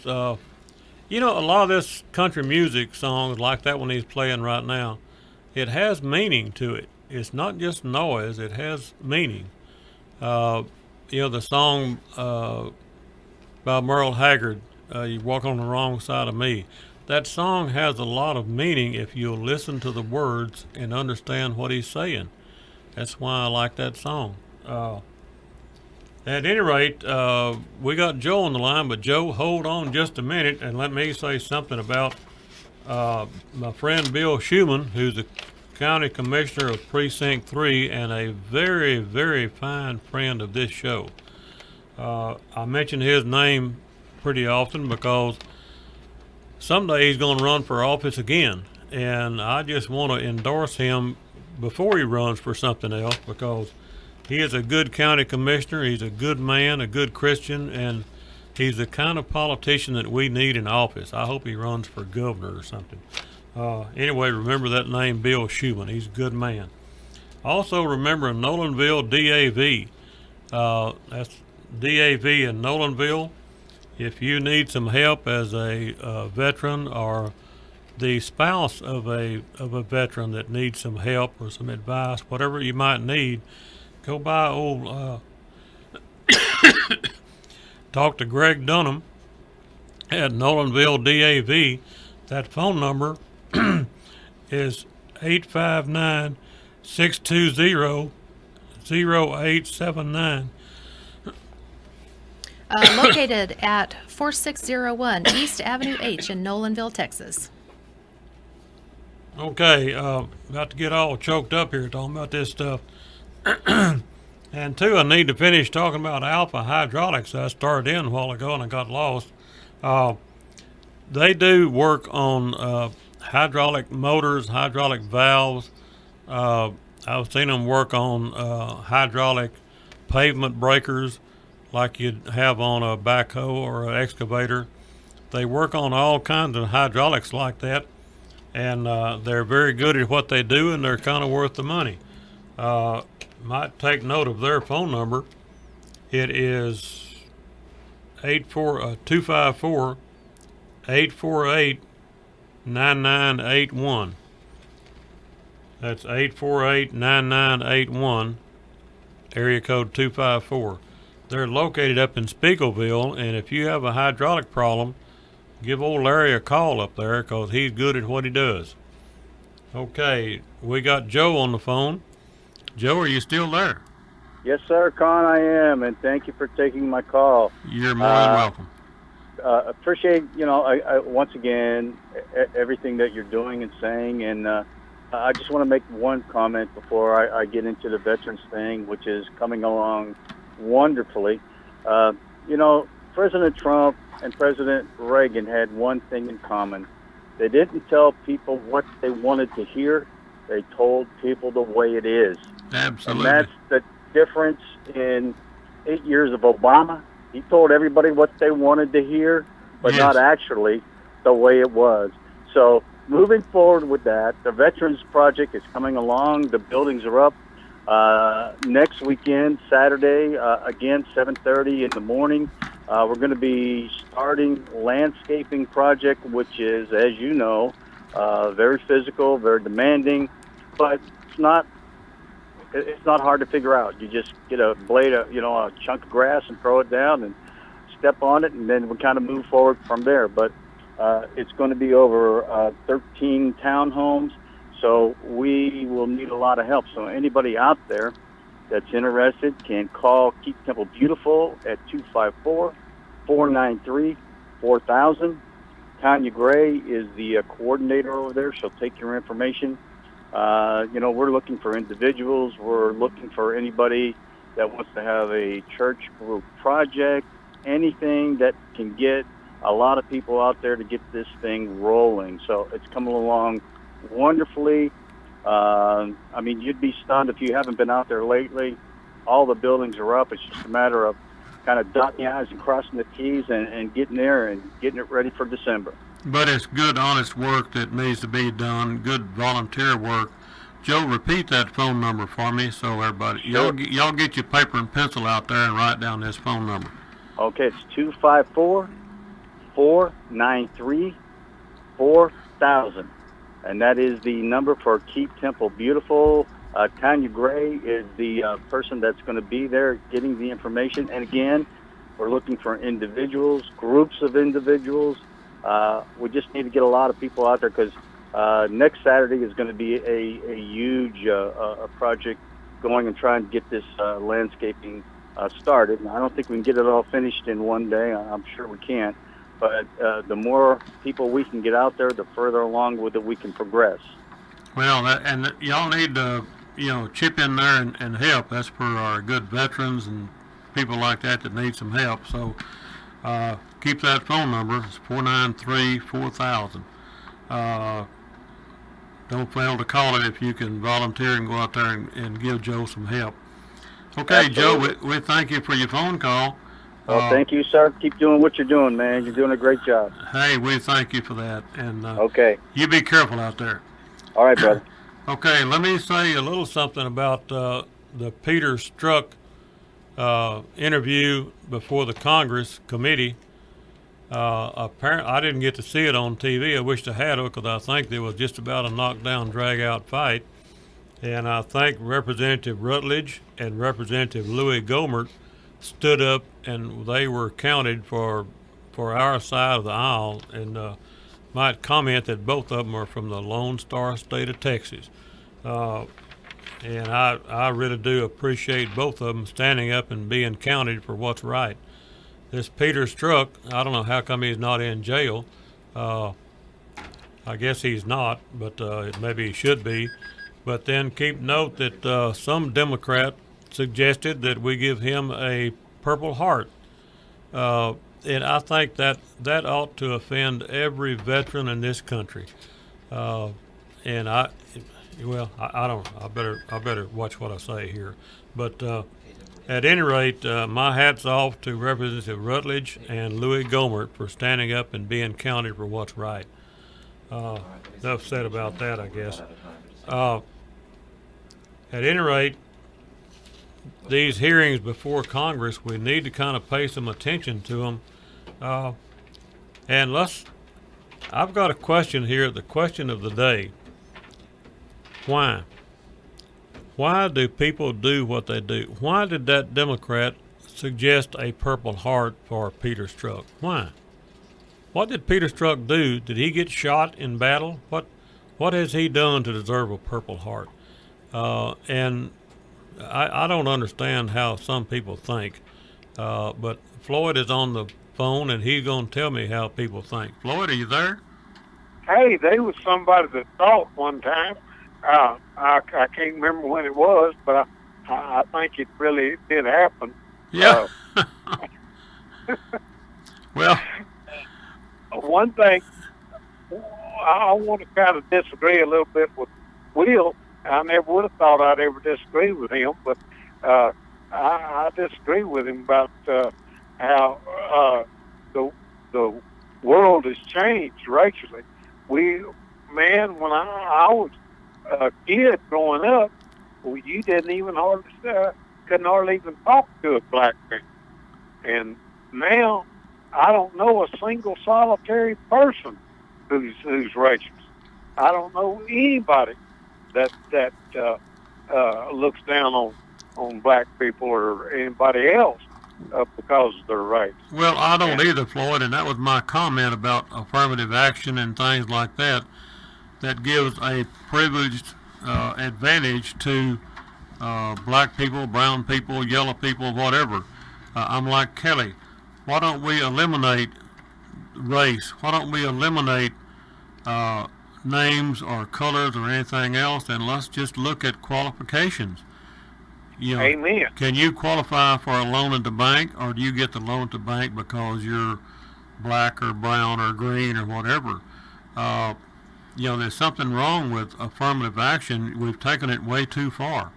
you know, a lot of this country music songs like that one he's playing right now, it has meaning to it. It's not just noise; it has meaning. Uh, you know, the song by Merle Haggard, "You Walk on the Wrong Side of Me." That song has a lot of meaning if you'll listen to the words and understand what he's saying. That's why I like that song. At any rate, we got Joe on the line, but Joe, hold on just a minute and let me say something about my friend Bill Schuman, who's the county commissioner of Precinct 3 and a very, very fine friend of this show. I mention his name pretty often because someday he's going to run for office again, and I just want to endorse him before he runs for something else because he is a good county commissioner. He's a good man, a good Christian, and he's the kind of politician that we need in office. I hope he runs for governor or something. Anyway, remember that name, Bill Schuman. He's a good man. Also remember Nolanville DAV. That's DAV in Nolanville. If you need some help as a veteran or the spouse of a veteran that needs some help or some advice, whatever you might need, go by old talk to Greg Dunham at Nolanville DAV. That phone number is 859-620-0879. Located at 4601 East Avenue H in Nolanville, Texas. Okay, about to get all choked up here talking about this stuff. And two, I need to finish talking about alpha hydraulics. I started in a while ago and I got lost. They do work on hydraulic motors, hydraulic valves. I've seen them work on hydraulic pavement breakers like you'd have on a backhoe or an excavator. They work on all kinds of hydraulics like that, and they're very good at what they do, and they're kind of worth the money. Might take note of their phone number. It is 254-848-9981. That's 848-9981, area code 254. They're located up in Spiegelville, and if you have a hydraulic problem, give old Larry a call up there because he's good at what he does. Okay, we got Joe on the phone. Joe, are you still there? Yes, sir, Conn, I am, and thank you for taking my call. You're more than welcome. Appreciate, I once again, everything that you're doing and saying, and I just want to make one comment before I get into the veterans thing, which is coming along wonderfully. President Trump and President Reagan had one thing in common. They didn't tell people what they wanted to hear. They told people the way it is. Absolutely. And that's the difference in 8 years of Obama. He told everybody what they wanted to hear, but not actually the way it was. So moving forward with that, the Veterans Project is coming along. The buildings are up. Next weekend, Saturday, again, 7:30 in the morning, we're going to be starting landscaping project, which is, as you know, very physical, very demanding, but it's not hard to figure out. You just get a blade of, a chunk of grass and throw it down and step on it, and then we kind of move forward from there. But it's going to be over 13 townhomes. So we will need a lot of help. So anybody out there that's interested can call Keep Temple Beautiful at 254-493-4000. Tanya Gray is the coordinator over there. She'll take your information. We're looking for individuals. We're looking for anybody that wants to have a church group project, anything that can get a lot of people out there to get this thing rolling. So it's coming along wonderfully. You'd be stunned if you haven't been out there lately. All the buildings are up. It's just a matter of kind of dotting the I's and crossing the T's and getting there and getting it ready for December. But it's good, honest work that needs to be done, good volunteer work. Joe, repeat that phone number for me so everybody, y'all get your paper and pencil out there and write down this phone number. Okay, it's 254-493-4000. And that is the number for Keep Temple Beautiful. Tanya Gray is the person that's going to be there getting the information. And again, we're looking for individuals, groups of individuals. We just need to get a lot of people out there because next Saturday is going to be a huge project going and trying to get this landscaping started. And I don't think we can get it all finished in one day. I'm sure we can't. But the more people we can get out there, the further along with it we can progress. Well, and y'all need to, chip in there and help. That's for our good veterans and people like that need some help. So keep that phone number. It's 493-4000. Don't fail to call it if you can volunteer and go out there and give Joe some help. Okay, Absolutely. Joe, we thank you for your phone call. Well, thank you, sir. Keep doing what you're doing, man. You're doing a great job. Hey, we thank you for that. And okay. You be careful out there. All right, brother. Okay, let me say a little something about the Peter Strzok interview before the Congress committee. Apparently, I didn't get to see it on TV. I wished I had it because I think there was just about a knockdown, drag-out fight. And I think Representative Rutledge and Representative Louis Gohmert stood up, and they were counted for our side of the aisle. And might comment that both of them are from the Lone Star State of Texas. And I really do appreciate both of them standing up and being counted for what's right. This Peter Strzok, I don't know how come he's not in jail. I guess he's not, but maybe he should be. But then keep note that some Democrat suggested that we give him a Purple Heart. And I think that ought to offend every veteran in this country. And I better watch what I say here. But at any rate, my hat's off to Representative Rutledge and Louis Gohmert for standing up and being counted for what's right. Enough said about that, I guess. At any rate, these hearings before Congress, we need to kind of pay some attention to them. And I've got a question here, the question of the day. Why? Why do people do what they do? Why did that Democrat suggest a Purple Heart for Peter Strzok? Why? What did Peter Strzok do? Did he get shot in battle? What has he done to deserve a Purple Heart? And I don't understand how some people think. But Floyd is on the phone, and he's going to tell me how people think. Floyd, are you there? Hey, there was somebody that thought one time. I can't remember when it was, but I think it really did happen. Yeah. Well, one thing I want to kind of disagree a little bit with Will. I never would have thought I'd ever disagree with him, but I disagree with him about how the world has changed racially. When I was a kid growing up, well, you didn't even couldn't hardly even talk to a black man. And now I don't know a single solitary person who's racist. I don't know anybody that looks down on black people or anybody else because of their race. Well, I don't either, Floyd, and that was my comment about affirmative action and things like that. That gives a privileged advantage to black people, brown people, yellow people, whatever. I'm like Kelly. Why don't we eliminate race? Why don't we eliminate names or colors or anything else, and let's just look at qualifications? Amen. Can you qualify for a loan at the bank, or do you get the loan at the bank because you're black or brown or green or whatever? There's something wrong with affirmative action. We've taken it way too far.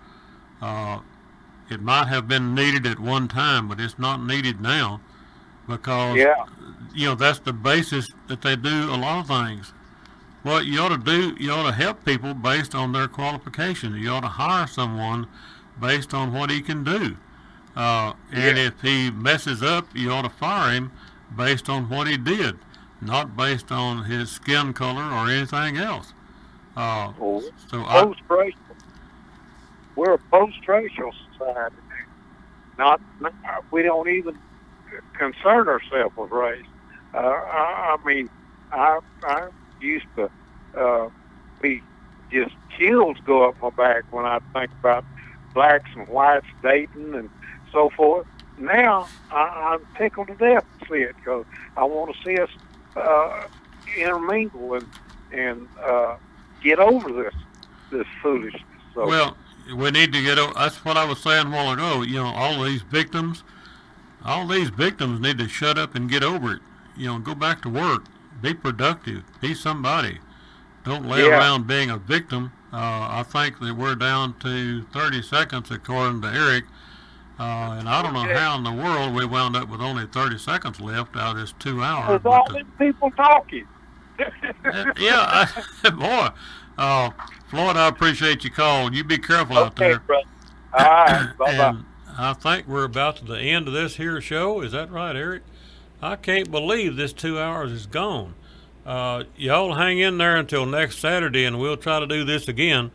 It might have been needed at one time, but it's not needed now because, that's the basis that they do a lot of things. What you ought to help people based on their qualifications. You ought to hire someone based on what he can do. And if he messes up, you ought to fire him based on what he did, not based on his skin color or anything else. Post-racial. We're a post-racial society. Not we don't even concern ourselves with race. I mean, I used to be just chills go up my back when I think about blacks and whites dating and so forth. Now I'm tickled to death to see it because I want to see us intermingle and get over this foolishness. So, well, we need to get over. That's what I was saying a while ago. You know, all these victims need to shut up and get over it. You know, go back to work, be productive, be somebody. Don't lay around being a victim. I think that we're down to 30 seconds according to Eric. And I don't know how in the world we wound up with only 30 seconds left out of this 2 hours. There's all these people talking. Boy. Floyd, I appreciate your call. You be careful out there. Brother. All right. Bye-bye. And I think we're about to the end of this here show. Is that right, Eric? I can't believe this 2 hours is gone. Y'all hang in there until next Saturday, and we'll try to do this again.